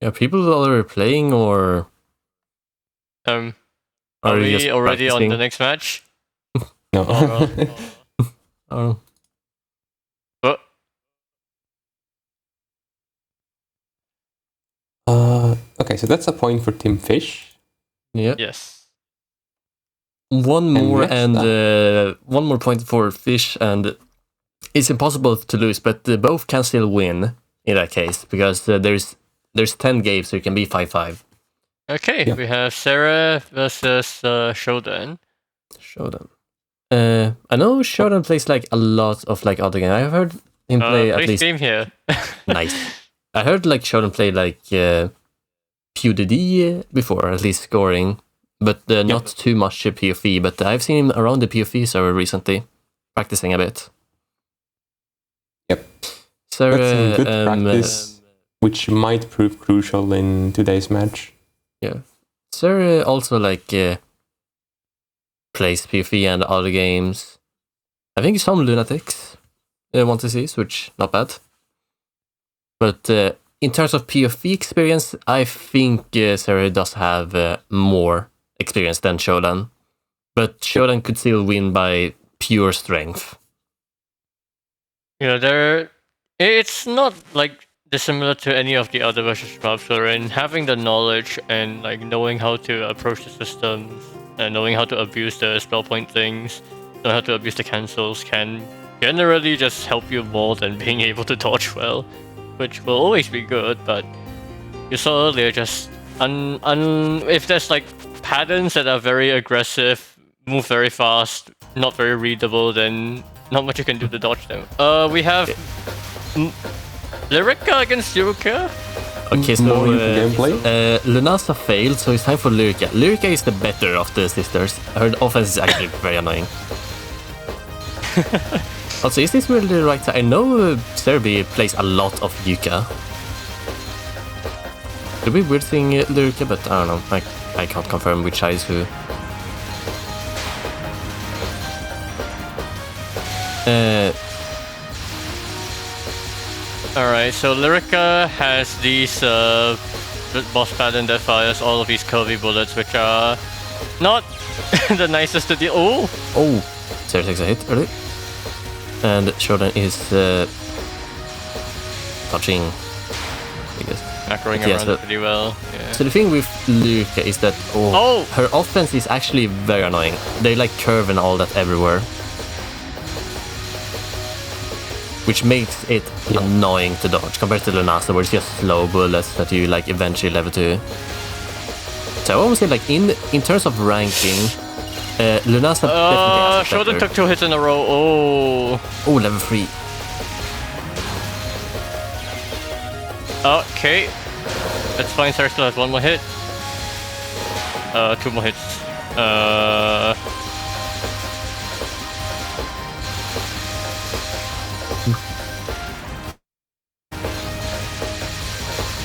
Yeah, people already playing or... Are we already on the next match? No. Oh. Okay, so that's a point for Team Fish. Yeah. Yes. One more point for Fish, and it's impossible to lose, but both can still win in that case because there's 10 games, so it can be 5-5. Okay, we have Sarah versus Shodan. I know Shodan plays like a lot of like other games. I've heard him play at least. Game here. Nice. I heard like Shodan play like PoFV before, at least scoring, but not too much PoFV. But I've seen him around the PoFV server recently, practicing a bit. Yep. So that's some good practice, which might prove crucial in today's match. Yeah. Sarah also like plays PoFV and other games. I think some Lunatics want to see, which not bad. But in terms of PoFV experience, I think Sarah does have more experience than Shodan. But Shodan could still win by pure strength. It's not like dissimilar to any of the other versus maps we're in. Having the knowledge and like knowing how to approach the systems and knowing how to abuse the spell point things, knowing how to abuse the cancels can generally just help you more than being able to dodge well, which will always be good. But you saw earlier, just if there's like patterns that are very aggressive, move very fast, not very readable, then not much you can do to dodge them. We have Lyrica against Yuruka. Okay, so More gameplay. Lunasa failed, so it's time for Lyrica. Lyrica is the better of the sisters. Her offense is actually very annoying. Also, is this really the right side? I know Serbi plays a lot of Yuka. Could be weird seeing Lyrica, but I don't know. I can't confirm which side is who. Alright, so Lyrica has these boss pattern that fires all of these curvy bullets, which are not the nicest to deal. Oh! Oh! Sarah takes a hit early. And Shodan is touching, I guess. Macroing around it pretty well. Yeah. So the thing with Lyrica is that her offense is actually very annoying. They like curve and all that everywhere. Which makes it annoying to dodge compared to Lunasa, where it's just slow bullets that you like eventually level to. So I almost say like in terms of ranking, Lunasa definitely has it Shodan took 2 hits in a row. Oh, level 3. Okay. That's fine, Sarah still has 1 more hit. 2 more hits.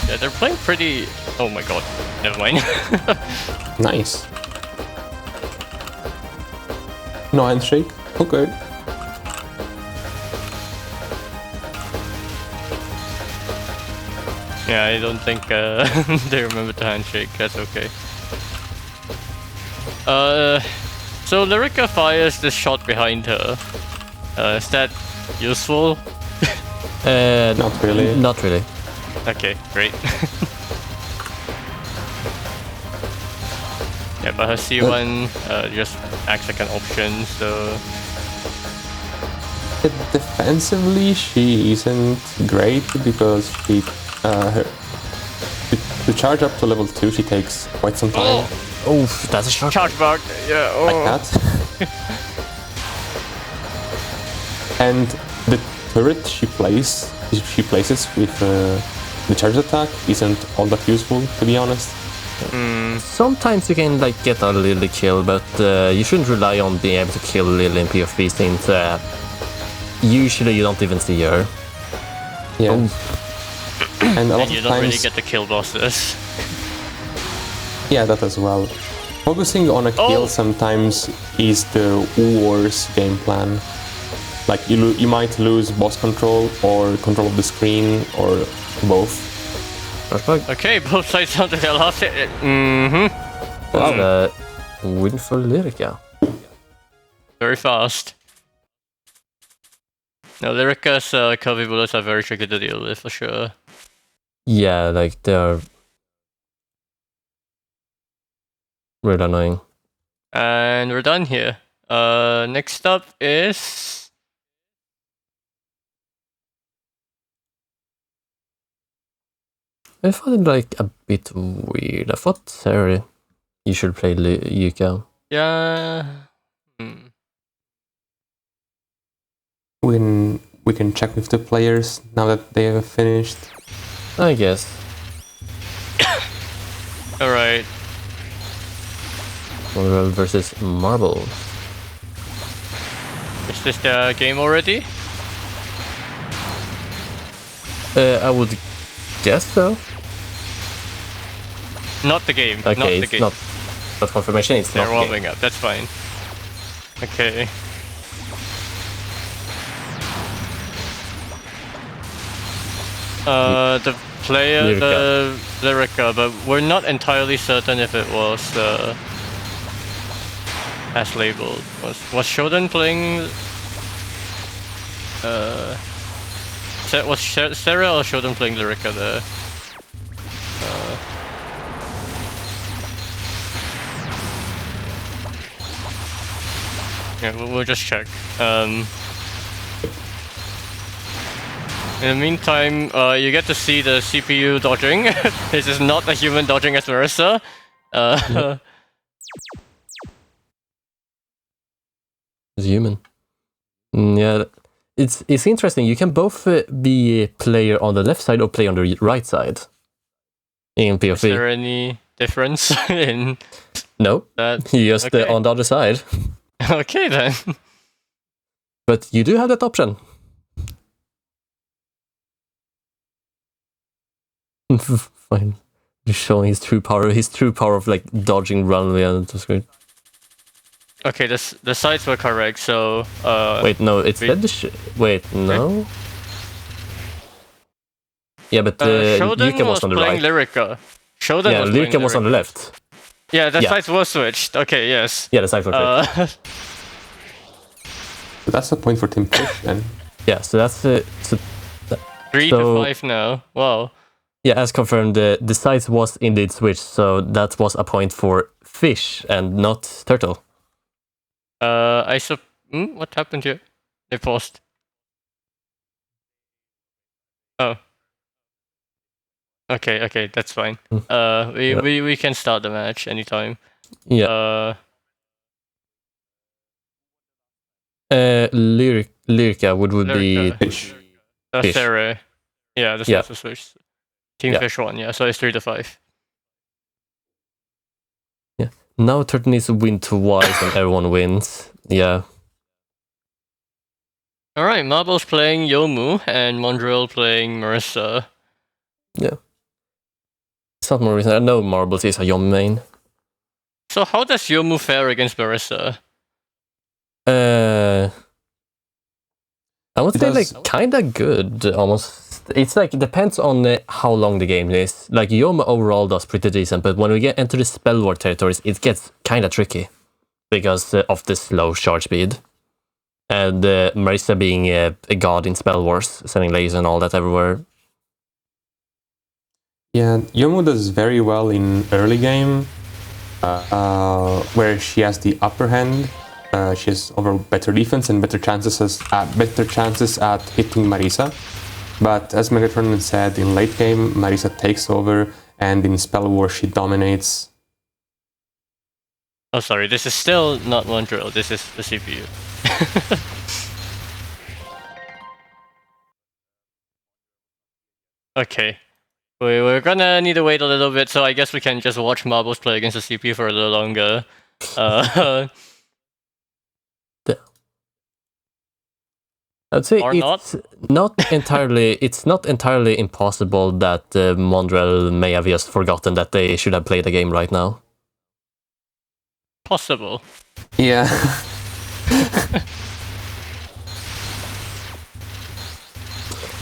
Yeah, they're playing pretty... Oh my god. Never mind. Nice. No handshake? Okay. Yeah, I don't think they remember the handshake. That's okay. So Lyrica fires this shot behind her. Is that useful? Not really. Not really. Okay, great. Yeah, but her C1 just acts like an option, so... Defensively, she isn't great because she, to charge up to level 2, she takes quite some time. Oh, that's a shot. Charge back, yeah, oh. Like that. And the turret she places with the charge attack isn't all that useful, to be honest. Sometimes you can like get a Lily kill, but you shouldn't rely on being able to kill Lily in PoFV since usually you don't even see her. Yeah. And a lot you of don't times, really get to kill bosses. yeah, that as well. Focusing on a kill sometimes is the worst game plan. Like you might lose boss control or control of the screen or both. Okay, both sides down to the last hit. That's a win for Lyrica. Very fast. Now, Lyrica's curvy bullets are very tricky to deal with, for sure. Yeah, like they're really annoying. And we're done here. Next up is... I found it like a bit weird. I thought Sarah, you should play Yuka. Yeah... We can check with the players now that they have finished. I guess. Alright. Marble versus Marble. Is this the game already? I would guess so. Not the game. Okay, not the it's game. not. But confirmation, it's They're not. warming up. That's fine. Okay. The player, the Lyrica, but we're not entirely certain if it was as labeled. Was Shodan playing? Was Sarah or Shodan playing Lyrica there? Yeah, we'll just check. In the meantime, you get to see the CPU dodging. This is not a human dodging as Marissa. It's human. Yeah, it's interesting. You can both be a player on the left side or play on the right side in PoFV. Is there any difference in No, that? you just Okay. on the other side. Okay then. But you do have that option. Fine. Just showing his true power of like dodging runway and the screen. Okay, the sides were correct, so Wait, no, it's dead. Wait, no. Yeah, but Shodan Lyrica was on the playing right. Lyrica. Shodan Yeah, was Lyrica playing was on the Lyrica. left. Yeah, the Yeah. sides were switched. Okay, yes. Yeah, the sides were correct. So that's a point for Team Fish then. Yeah, so that's so 3 So- to 5 now. Wow. yeah, as confirmed, the sides was indeed switched, so that was a point for Fish and not Turtle. What happened here? They paused. Oh. Okay, that's fine. We can start the match anytime. Yeah. Lyrica would be Lyrica. Fish. Fish. Sarah. Yeah, the Yeah. sides were switched. Team Yeah. Fish won, yeah, so it's 3 to 5. now Turtle needs to win twice and everyone wins. Yeah. Alright, Marbles playing Yomu and Mondrill playing Marissa. It's not more reason. I know Marbles is a Yom main. So how does Yomu fare against Marissa? I would It say does- like kinda good, almost. It's like it depends on how long the game is. Like Yoma overall does pretty decent, but when we get into the spell war territories, it gets kinda tricky because of the slow charge speed, and Marissa being a god in spell wars, sending lasers and all that everywhere. Yeah, Yomu does very well in early game, where she has the upper hand. She has overall better defense and better chances at hitting Marisa. But as Megatron said, in late game, Marisa takes over, and in Spell War she dominates. Oh, sorry, this is still not Mondrill, this is the CPU. Okay. We're gonna need to wait a little bit, so I guess we can just watch Marbles play against the CPU for a little longer. I'd say Or it's not entirely. It's not entirely impossible that Mondrel may have just forgotten that they should have played the game right now. Possible. Yeah.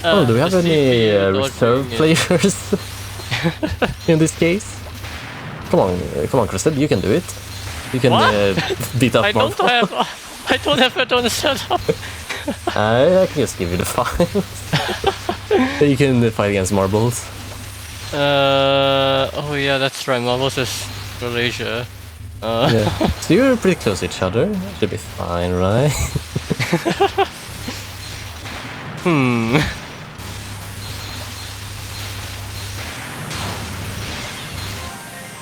Oh, do we have the any CPU reserve dodging is- players in this case? Come on, Kristen, you can do it. You can What? beat up I don't Marvel. I don't have it on the setup. I can just give you the files. You can fight against marbles. Oh yeah, that's right. Marbles is Malaysia. Yeah. So you're pretty close to each other. Should be fine, right?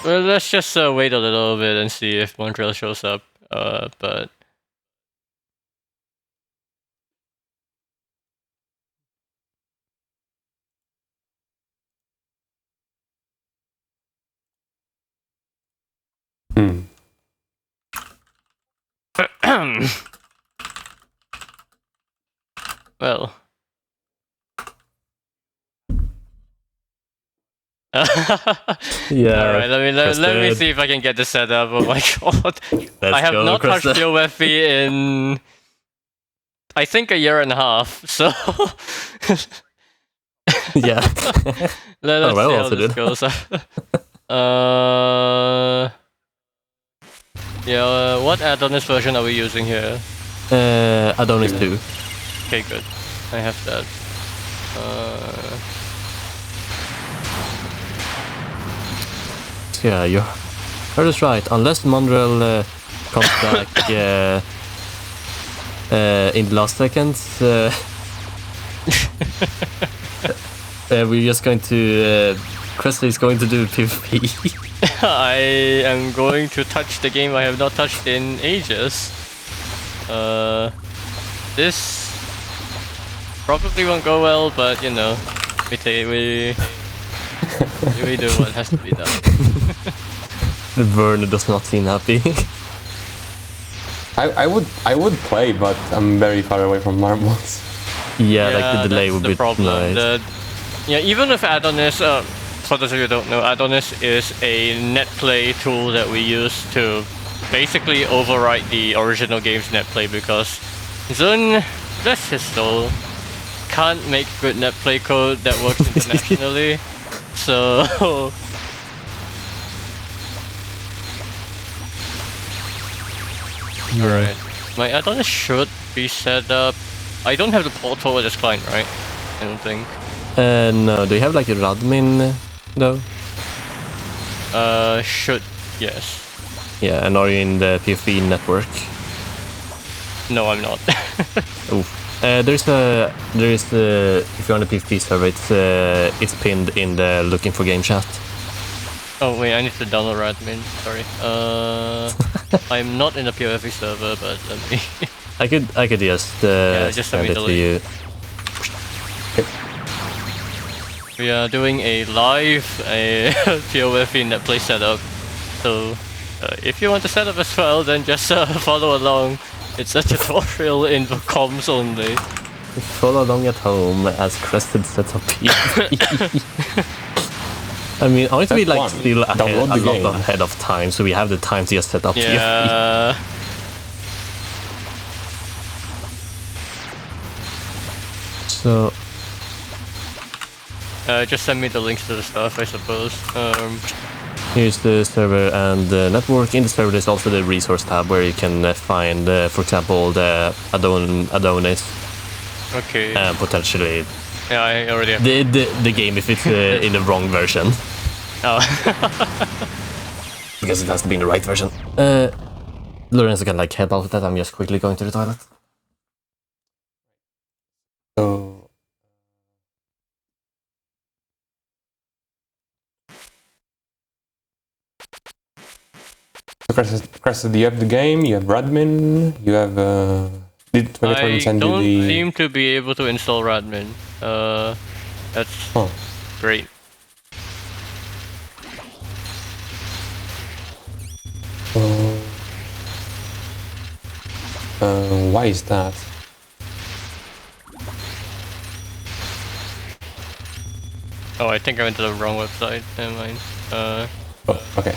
Well, let's just wait a little bit and see if Montreal shows up. But Hmm. well. Yeah. Alright, let me Kristen. see if I can get this set up. Oh my god. Let's I have go, not touched Kristen. PoFV in I think a year and a half, so Yeah. let's well, see how also this did. goes. What Adonis version are we using here? Adonis 2. Okay, good. I have that. Yeah, you heard us right. Unless Monreal comes back in the last seconds, we're just going to... Cresta is going to do PvP. I am going to touch the game I have not touched in ages. This probably won't go well, but you know, we do what has to be done. The burn does not seem happy. I would play, but I'm very far away from marbles. Yeah, like the delay would be nice. Yeah, even with Adonis, for those of you who don't know, Adonis is a net play tool that we use to basically overwrite the original game's net play, because Zun, bless his soul, can't make good net play code that works internationally. So alright. My Adonis should be set up. I don't have the port forward as client, right? I don't think. No, do you have like a Radmin though? Should, yes. Yeah, and are you in the PoFV network? No, I'm not. Oh. There is if you're on the PoFV server, it's pinned in the looking for game chat. Oh wait, I need to download Radmin. Sorry. I'm not in the PoFV server, but let me. I could just just send it to you. We are doing a live PoFV netplay setup, so if you want to set up as well, then just follow along. It's a tutorial in the comms only. Follow along at home as Crested sets up PoFV. I mean, aren't we like still a lot ahead of time, so we have the time to just set up PoFV? So... just send me the links to the stuff, I suppose. Here's the server and the network. In the server there's also the resource tab where you can find, for example, the Adonis. Okay. And potentially... Yeah, I already have... The game if it's in the wrong version. Oh. Because it has to be in the right version. Lorenzo can like help out with that. I'm just quickly going to the toilet. So... Cresta, do you have the game? You have Radmin? You have... Did 2020 send you the... I don't seem to be able to install Radmin. That's great. Why is that? Oh, I think I went to the wrong website. Never mind. Oh, okay.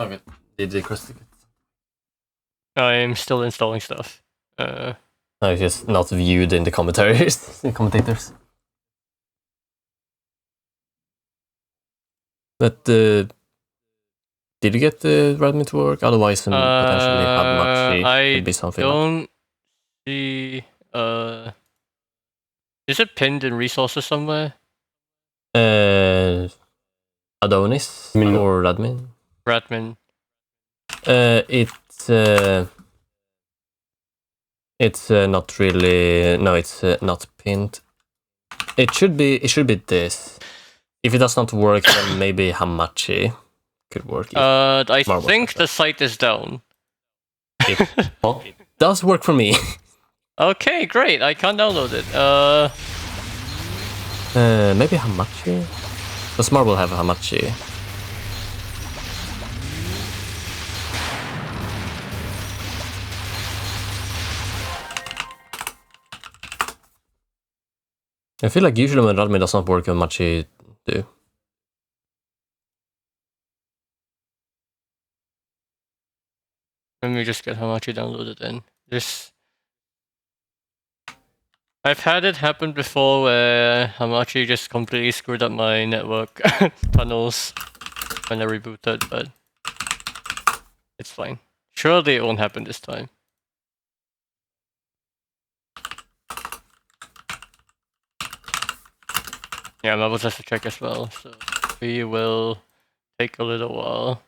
Okay. Did they cross ticket? I'm still installing stuff. No, it's just not viewed in the commentators. Commentators. But did you get the Radmin to work? Otherwise, potentially have much. I be something. Don't see. Is it pinned in resources somewhere? Adonis or Radmin? Radmin. It's not really. No, it's not pinned. It should be. It should be this. If it does not work, then maybe Hamachi could work. I think the site is down. It does work for me. Okay, great. I can't download it. Maybe Hamachi. Does Marble have Hamachi? I feel like usually when Radmi does not work, Hamachi do. Let me just get Hamachi downloaded in. I've had it happen before where Hamachi just completely screwed up my network tunnels when I rebooted, but it's fine. Surely it won't happen this time. Yeah, Marbles has to check as well, so we will take a little while.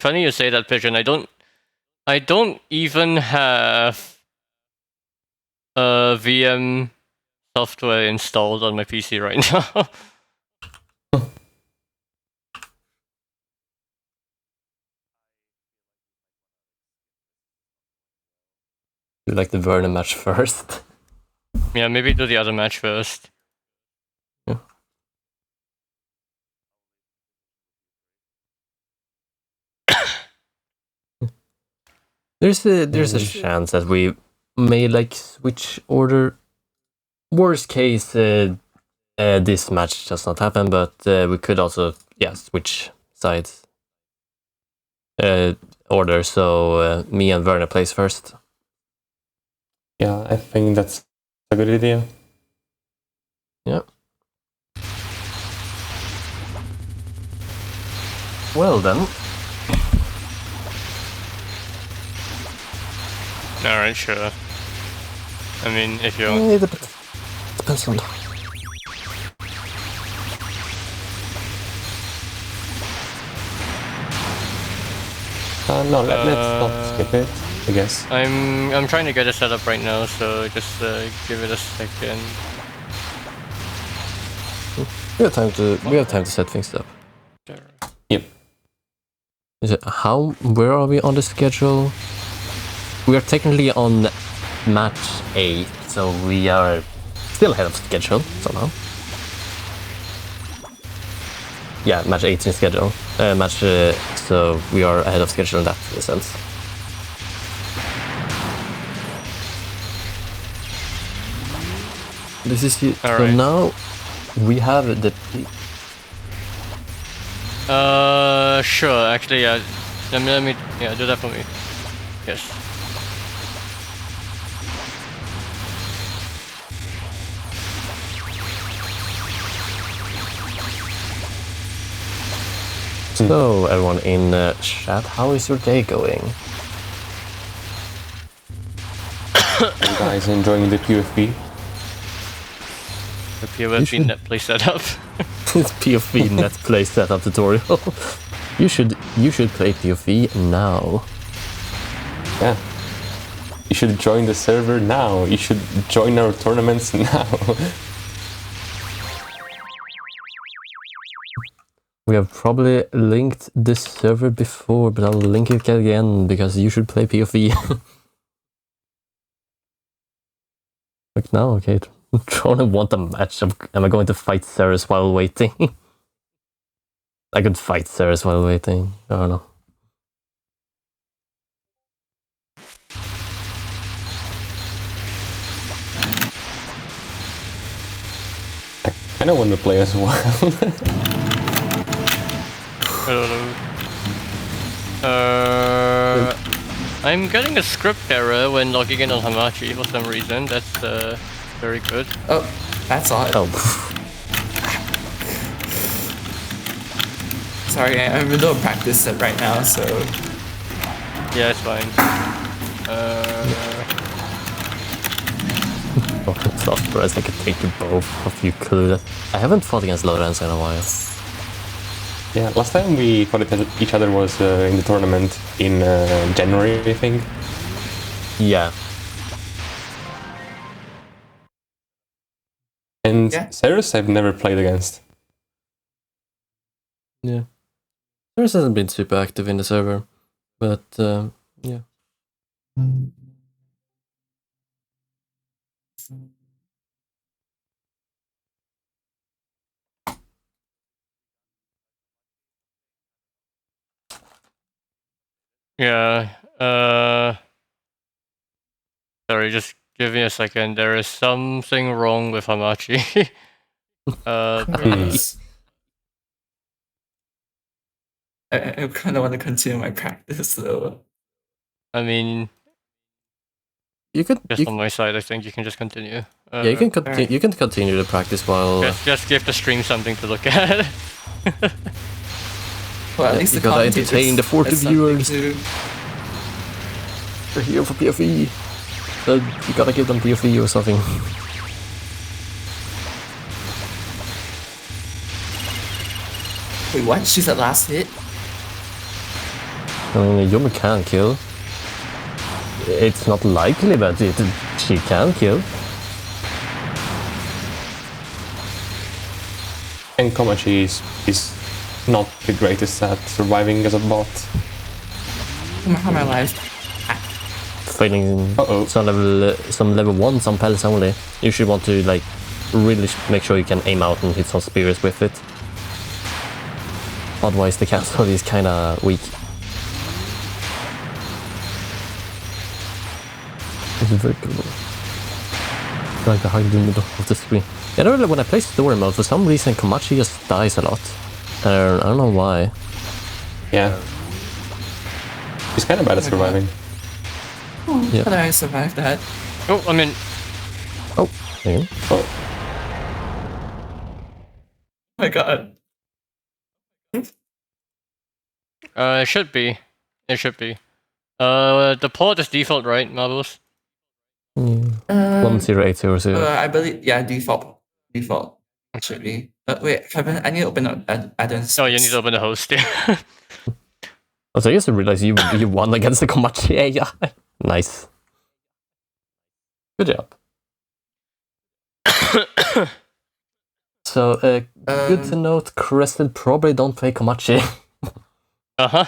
Funny you say that, Pigeon. I don't even have VM software installed on my PC right now. You like the Verna match first. Yeah, maybe do the other match first. Yeah. There's a chance that we may like switch order. Worst case, this match does not happen, but we could also switch sides order. So me and Werner plays first. Yeah, I think that's a good idea. Yeah. Well then. Alright, sure. I mean, if you... Depends on... No, let's not skip it, I guess. I'm trying to get it set up right now, so just give it a second. We have time to set things up. Sure. Yep. Where are we on the schedule? We are technically on match 8, so we are still ahead of schedule somehow. Yeah, match 8 in schedule. So we are ahead of schedule in that sense. This is it. So right. now we have the... Sure, actually, yeah. Let me do that for me. Yes. So, everyone in chat, how is your day going? You guys enjoying the PoFV? The PoFV net play setup. It's PoFV net play setup tutorial. You should play PoFV now. Yeah. You should join the server now. You should join our tournaments now. We have probably linked this server before, but I'll link it again because you should play PoFV. Like now, okay. Trona want a match. Am I going to fight Ceres while waiting? I could fight Ceres while waiting. I don't know. I don't want to play as well. I don't know. I'm getting a script error when logging in on Hamachi for some reason. That's very good. Oh, that's odd. Oh. Sorry, I'm in the middle of practice set right now, so... Yeah, it's fine. Software, I could take you both if you could. I haven't fought against Lorenzo in a while. Yeah, last time we fought each other was in the tournament in January, I think. Yeah. And Ceres I've never played against. Yeah. Ceres hasn't been super active in the server, but yeah. Yeah. Sorry, just give me a second. There is something wrong with Hamachi. Yes. I kind of want to continue my practice though. I mean, You could, just on my side, I think you can just continue. yeah, you can continue. Alright. You can continue the practice while. Just give the stream something to look at. Well, at Yeah, least you the gotta commentators entertain the 40 has something viewers. to- We're here for PoFV. So you gotta give them PoFV or something. Wait, what? She's at last hit? I mean, Yumi can kill. It's not likely, but she can kill. And Komachi is not the greatest at surviving as a bot. How am I alive? Failing Uh-oh. some level 1, some pellets only. You should want to like really make sure you can aim out and hit some spears with it. Otherwise the castle is kinda weak. This is very cool. Like the hide in the middle of the screen. Yeah, really, when I play story mode, for some reason Komachi just dies a lot. I don't know why. Yeah. She's kind of bad at surviving. Yeah. How did I survive that? Oh, I mean, Oh, yeah. Oh, Oh my god. it should be. It should be. The port is default, right, Marbles? 10800. I believe, yeah, default. Default. It should be. Wait, I need to open up add-ins. Oh, you need to open the host. Yeah. Also, I just realized you won against the Komachi AI. Nice. Good job. So, good to note, Crested probably don't play Komachi. Uh-huh.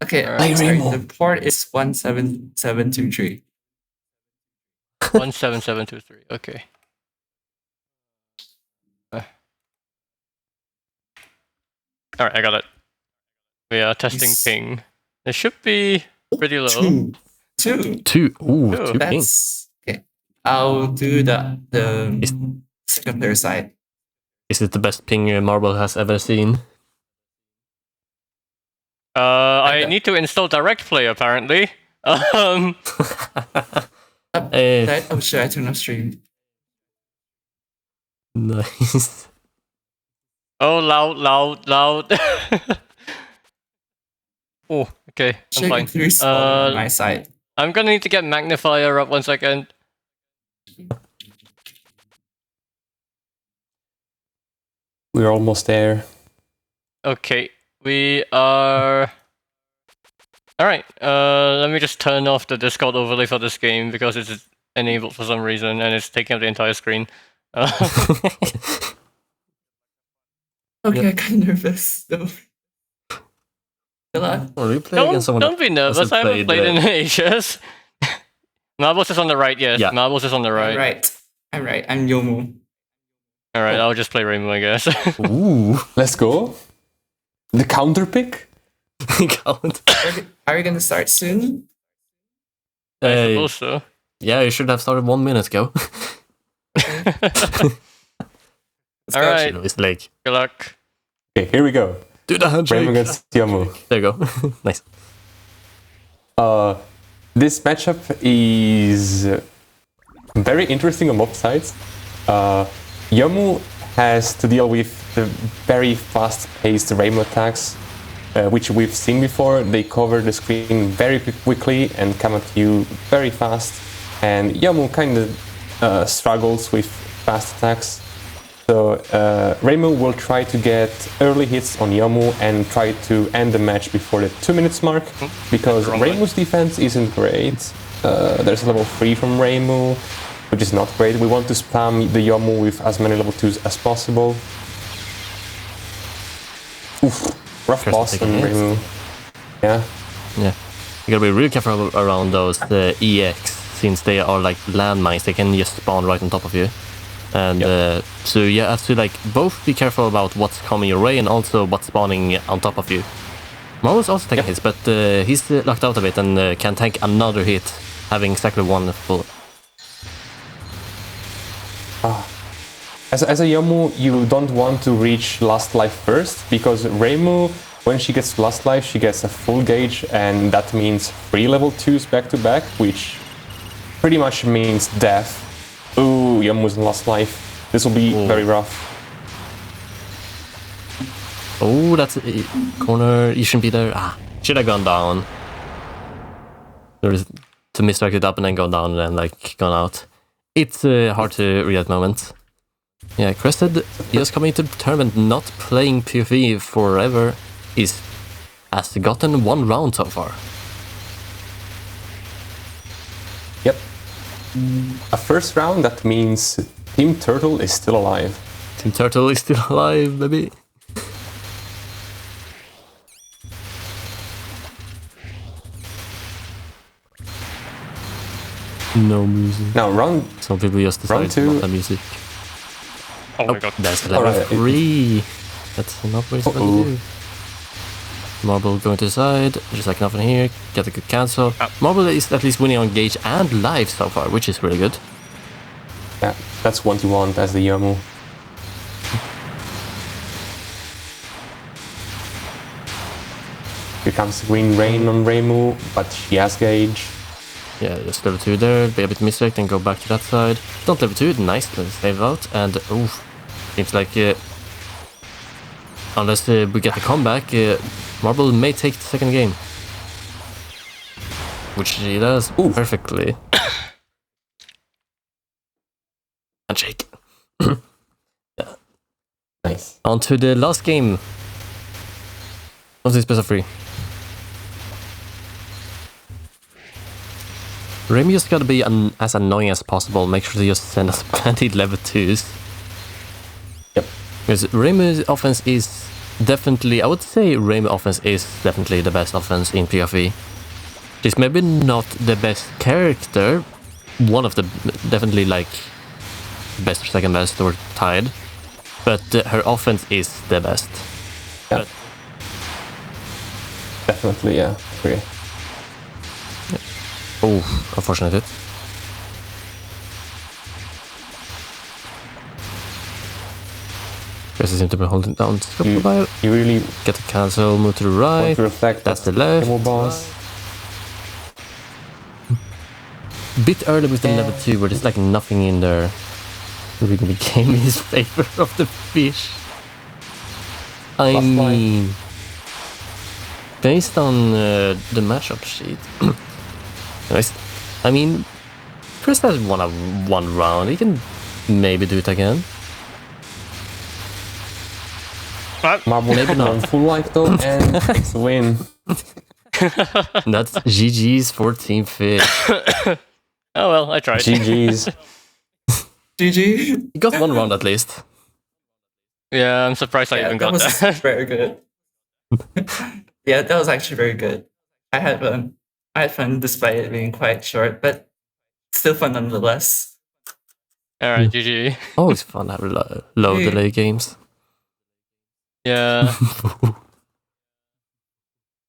Okay, Alright. sorry, Rainbow. the port is 17723. 17723. Okay. Alright, I got it. We are testing Nice. ping. It should be pretty low. Two. 2. Ooh, Oh, 2 ping. That's okay. I'll do the secondary side. Is it the best ping Marble has ever seen? I need to install Direct Play apparently. Eh. Oh shit, I turned off stream. Nice. Oh, loud. Oh, okay, I'm Checking fine. 3 spawn on my side. I'm gonna need to get magnifier up 1 second. we're almost there. Okay, we are... Alright, let me just turn off the Discord overlay for this game because it's enabled for some reason and it's taking up the entire screen. Okay, I got nervous though. Good luck. Or you play against someone Don't be nervous, I hasn't haven't played in ages. Marbles is on the right, yes. Yeah. Marbles is on the right. I'm right. I'm Yomu. Alright, I'll just play Rainbow, I guess. Ooh. Let's go. The counter pick? Count. Are we gonna start soon? I suppose so. Yeah, you should have started 1 minute ago. Let's go. Alright, It's like, good luck. Okay, here we go. do the handshake. Rainbow against Yamu. There you go. Nice. This matchup is very interesting on both sides. Yamu has to deal with the very fast-paced Rainbow attacks, which we've seen before. They cover the screen very quickly and come at you very fast. And Yamu kind of struggles with fast attacks. So Rainbow will try to get early hits on Yamu and try to end the match before the 2 minutes mark, because Rainbow's defense isn't great. There's a level 3 from Rainbow, which is not great. We want to spam the Yamu with as many level 2s as possible. Oof, rough boss taking on hits. Rainbow. Yeah. Yeah. You gotta be really careful around those EX, since they are like landmines, they can just spawn right on top of you. And so you have to like both be careful about what's coming your way and also what's spawning on top of you. Marvel's also taking hits, but he's locked out a bit and can tank another hit, having exactly one full. As a Yomu, you don't want to reach last life first, because Reimu, when she gets to last life, she gets a full gauge, and that means 3 level 2s back to back, which pretty much means death. Ooh, Yomu's in last life. This will be very rough. Oh, that's a corner. You shouldn't be there. Ah, should have gone down. There is to misdirect it up and then go down and then like gone out. It's hard to read at the moment. Yeah, Crested just coming to the tournament, not playing PoFV forever, has gotten 1 round so far. Yep. A first round, that means Team Turtle is still alive. Team Turtle is still alive, baby. No music. Now, round Some people just decide round 2. not the music. Oh my god. That's level 3. That's not what he's going to do. Marble going to the side, just like nothing here. Get a good cancel. Marble is at least winning on gauge and life so far, which is really good. Yeah, that's what you want as the Yomu. Here comes the green rain on Reimu, but she has gauge. Yeah, just level 2 there, be a bit misdirect and go back to that side. Don't level 2, nice to save out, and oof. Seems like unless we get a comeback, Marble may take the second game. Which she does perfectly. Handshake. Yeah. Nice. On to the last game of this best of 3. Remy just gotta be as annoying as possible. Make sure to just send us plenty level 2s. Yep. Because Remy's offense is definitely, I would say Remy offense is definitely the best offense in PoFV. She's maybe not the best character, one of the, definitely like best or second best or tied, but her offense is the best. Yeah. Definitely, yeah. Agree. Oh, unfortunate hit. Guess I seem to be holding down scope for a while. You really Get the cancel, move to the right. want to reflect. That's the left. Demo boss. Bit early with the level 2 where there's like nothing in there. Really became his favor of the fish. I Last line. mean, based on the matchup sheet, I mean, Chris has won a 1 round. He can maybe do it again. Marble Maybe not. on full life though, and it's a win. And that's GG's for Team Fish. Oh well, I tried. GG's. GG. He got 1 round at least. Yeah, I'm surprised I even got was that. very good. Yeah, that was actually very good. I had fun. I had fun despite it being quite short, but still fun nonetheless. Alright, GG. Always fun to have low Hey. delay games. Yeah.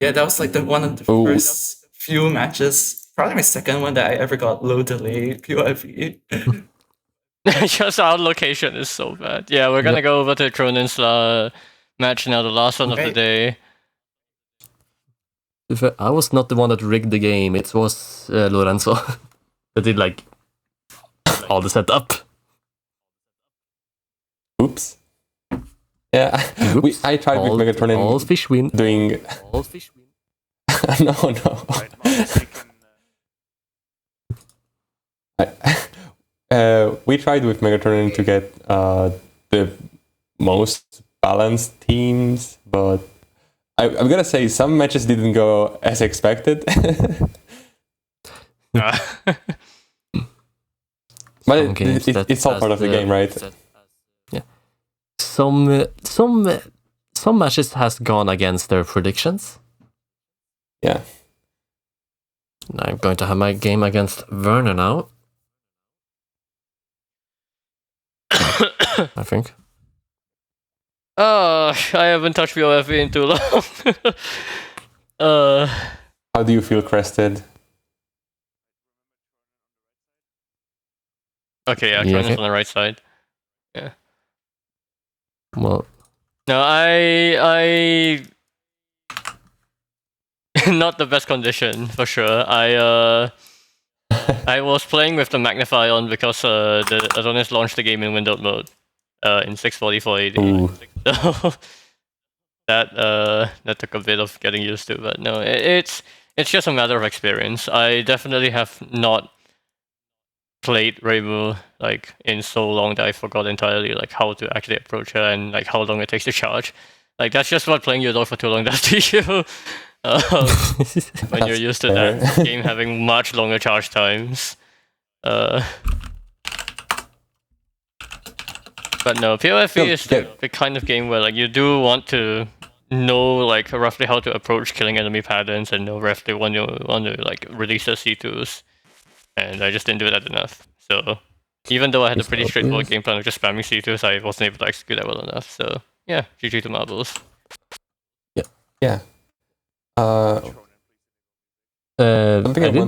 Yeah, that was like one of the first few matches, probably my second one that I ever got low delay PoFV. Just our location is so bad. Yeah, we're gonna go over to Cronin's match now, the last one of the day. I was not the one that rigged the game, it was Lorenzo that did like all the setup. Oops. Yeah, I tried with Megatron all fish win. doing. All fish win. No. We tried with Megatron to get the most balanced teams, but I'm gonna say some matches didn't go as expected. But it's all part of the game, right? Yeah. Some matches has gone against their predictions. Yeah. Now I'm going to have my game against Werner now. I think. I haven't touched PoFV in too long. How do you feel, Crested? Okay, yeah, Yeah, Tron is okay. on the right side. Yeah. Well, No, I not the best condition for sure. I was playing with the magnify on because the Adonis launched the game in windowed mode in 644 Ooh. So that took a bit of getting used to, but no, it's just a matter of experience. I definitely have not played Reimu like in so long that I forgot entirely like how to actually approach her and like how long it takes to charge. Like that's just what playing Yodel for too long does to you. When you're used to fair. that game having much longer charge times. But no, PoFV is the kind of game where like you do want to know like roughly how to approach killing enemy patterns and know roughly when you want to like release the C2s. And I just didn't do that enough. So even though I had a pretty straightforward game plan of just spamming C2s, I wasn't able to execute that well enough. So yeah, GG to Marbles. Yeah. Something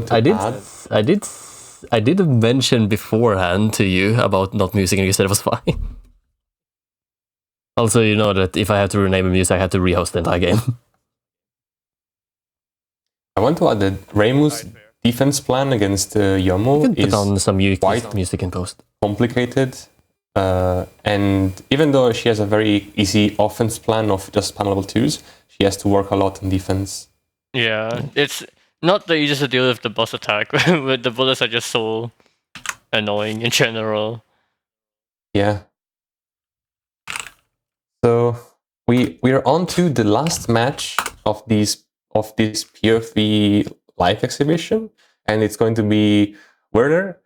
I did mention beforehand to you about not musing, and you said it was fine. Also, you know that if I have to rename a music, I have to rehost the entire game. I want to add that Reimu's defense plan against Yomo Put is on some quite music in post. complicated. And even though she has a very easy offense plan of just spam level 2s, she has to work a lot on defense. Yeah, it's not the easiest to deal with the boss attack, but the bullets are just so annoying in general. Yeah. So we're on to the last match of this PoFV live exhibition, and it's going to be Werner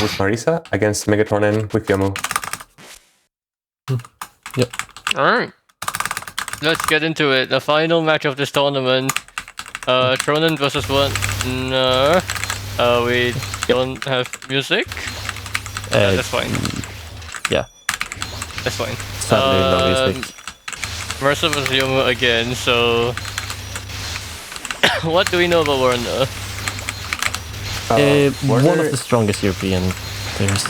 with Marisa against Megatronen with Yomu. Yep. Alright. Let's get into it. The final match of this tournament. Tronen versus what? No. We don't have music. That's fine. Yeah. That's fine. Sadly, no music. Mercer versus Yomu again, so... what do we know about Werner? One of the strongest European players.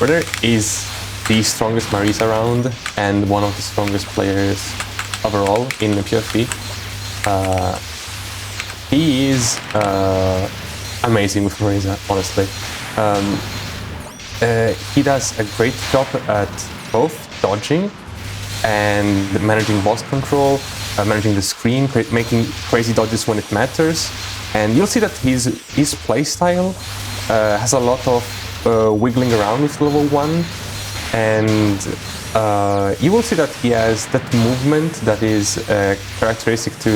Werner is the strongest Marisa round and one of the strongest players overall in the PoFV. He is amazing with Marisa, honestly. He does a great job at both dodging and managing boss control, managing the screen, making crazy dodges when it matters. And you'll see that his playstyle has a lot of wiggling around with level 1, and you will see that he has that movement that is characteristic to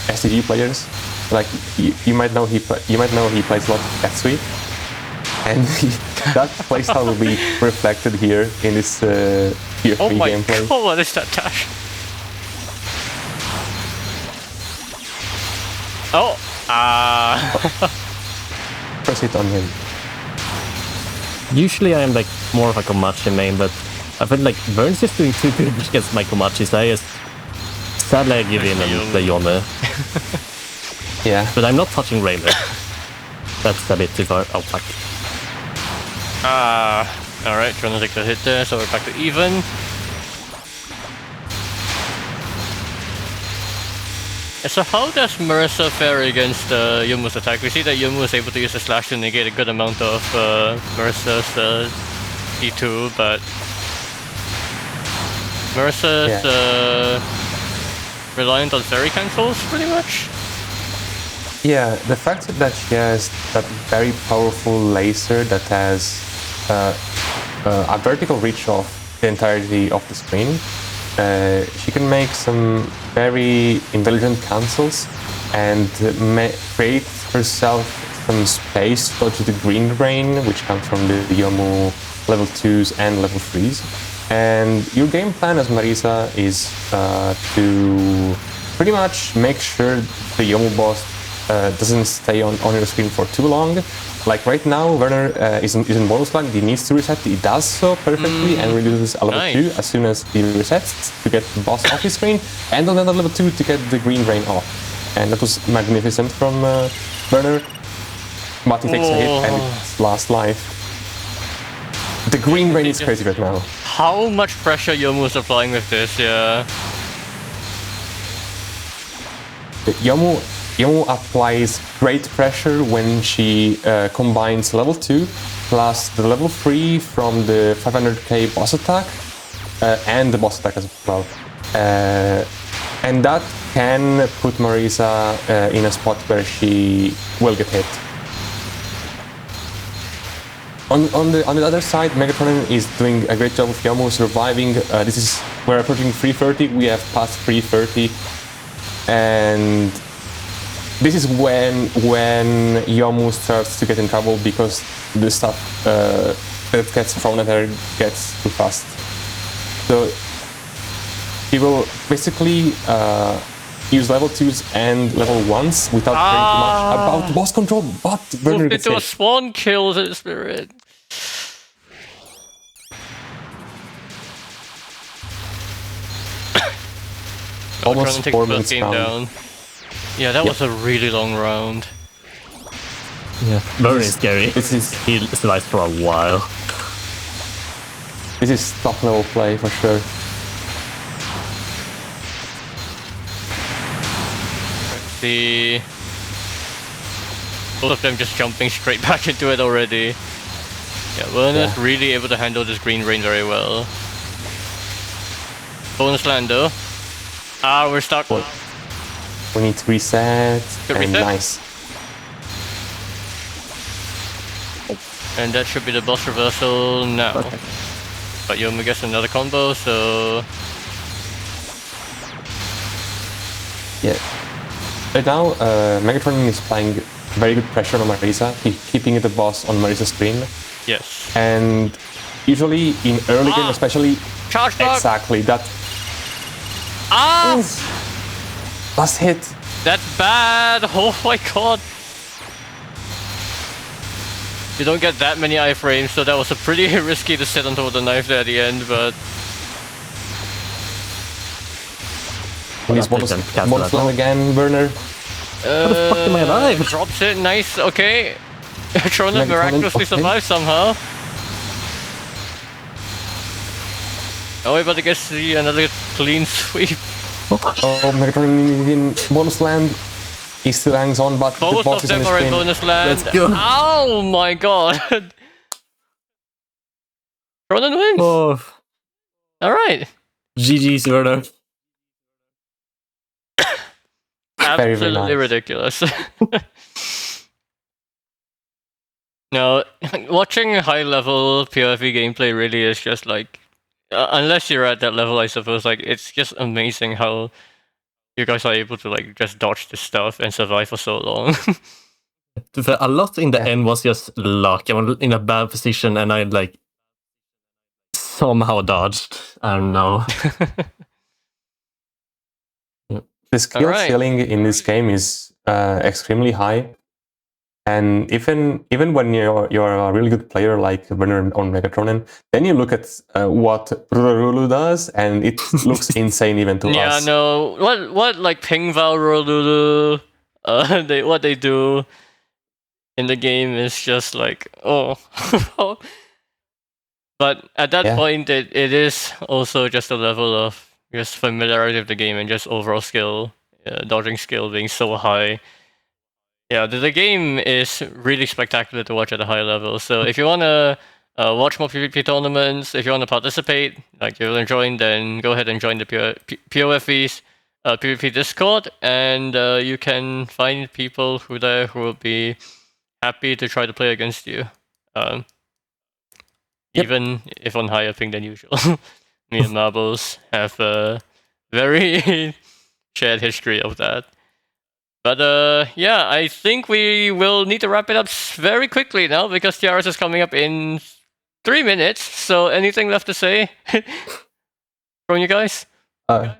STG players. Like you might know he plays a lot of Katsui, and that playstyle will be reflected here in this PoFV gameplay. Oh my god, what is that dash? Oh! Press it on him. Usually I am like more of a Komachi main, but I feel like Vern's just doing too good against my Komachi, so I just sadly I give in and play Yone. Yeah. But I'm not touching Raymer. That's a bit too far. Oh fuck. Alright, trying to take the hit there, so we're back to even. So how does Mercer fare against Yomu's attack? We see that Yomu is able to use the slash to negate a good amount of Mercer's E2, but Mercer's reliant on fairy cancels pretty much? Yeah, the fact that she has that very powerful laser that has a vertical reach of the entirety of the screen, she can make some very intelligent cancels and create herself some space to dodge the green rain, which comes from the Yomu level 2s and level 3s. And your game plan as Marisa is to pretty much make sure the Yomu boss doesn't stay on your screen for too long. Like right now, Werner is in bonus line. He needs to reset. He does so perfectly and releases a level 2 as soon as he resets to get the boss off his screen, and another level 2 to get the green rain off. And that was magnificent from Werner. But he takes a hit and it's last life. The green rain is crazy right now. How much pressure Yomu is applying with this, yeah. Yomu applies great pressure when she combines level 2 plus the level 3 from the 500k boss attack and the boss attack as well. And that can put Marisa in a spot where she will get hit. On the other side, Megatronin is doing a great job of Yomu surviving. We're approaching 330. We have passed 330, and this is when Yomu starts to get in trouble because the stuff that gets thrown at her gets too fast. So he will basically use level 2s and level 1s without caring too much about boss control, but Werner gets hit. Into a spawn kill, the spirit. Almost 4 minutes down. Yeah, that was a really long round. Yeah, very scary. He survived for a while. This is top level play for sure. See, both of them just jumping straight back into it already. Yeah, Werner's really able to handle this green rain very well. Bonus land though. We're stuck. We need to reset. Good and reset. Nice. And that should be the boss reversal now. Okay. But Yomu gets another combo, so... Yeah. Right now, Megatron is applying very good pressure on Marisa, keeping the boss on Marisa's screen. Yes. And usually in early game, especially... Charge dog! Exactly, that... Last hit. That's bad! Oh my god! You don't get that many iframes, so that was a pretty risky to sit on top of the knife there at the end, but... He's bonus long again, Werner. How the fuck am I alive? Drops it, nice, okay. Tronen miraculously survived somehow. Oh, we're about to get another clean sweep. Oh, Megatron in bonus land. He still hangs on, but both the boss of is in them his are in screen. bonus land. Let's go. Oh my god! Tronen wins! Oh. Alright. GG's, Werner. Absolutely nice. ridiculous. No, watching high-level PoFV gameplay really is just like... unless you're at that level, I suppose, like, it's just amazing how you guys are able to, like, just dodge this stuff and survive for so long. A lot in the end was just luck. I was in a bad position and I, like, somehow dodged. I don't know. The skill ceiling in this game is extremely high, and even when you're a really good player like Werner on Megatronin, then you look at what Rurulu does, and it looks insane even to us. Yeah, no, what like Pingval Rurulu, what they do in the game is just like But at that point, it is also just a level of just familiarity with the game and just overall skill, dodging skill being so high. Yeah, the game is really spectacular to watch at a high level. So if you want to watch more PvP tournaments, if you want to participate, like you'll enjoy, then go ahead and join the PoFV's PvP Discord, and you can find people who will be happy to try to play against you. Even if on higher ping than usual. Me and Marbles have a very shared history of that. But yeah, I think we will need to wrap it up very quickly now because TRS is coming up in 3 minutes. So anything left to say from you guys? Thank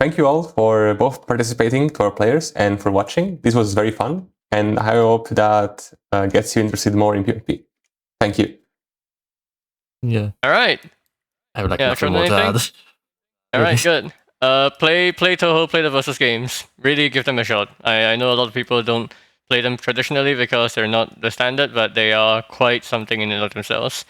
thank you all for both participating to our players and for watching. This was very fun, and I hope that gets you interested more in PvP. Thank you. Yeah. All right. I would like Yeah, nothing more to anything? add. All right, good. Play Touhou, play the versus games. Really give them a shot. I know a lot of people don't play them traditionally because they're not the standard, but they are quite something in and of themselves.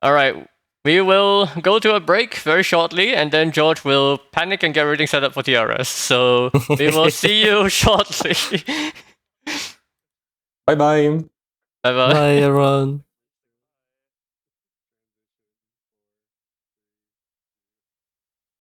All right, we will go to a break very shortly, and then George will panic and get everything set up for TRS. So we will see you shortly. Bye bye. Bye bye. Bye, everyone.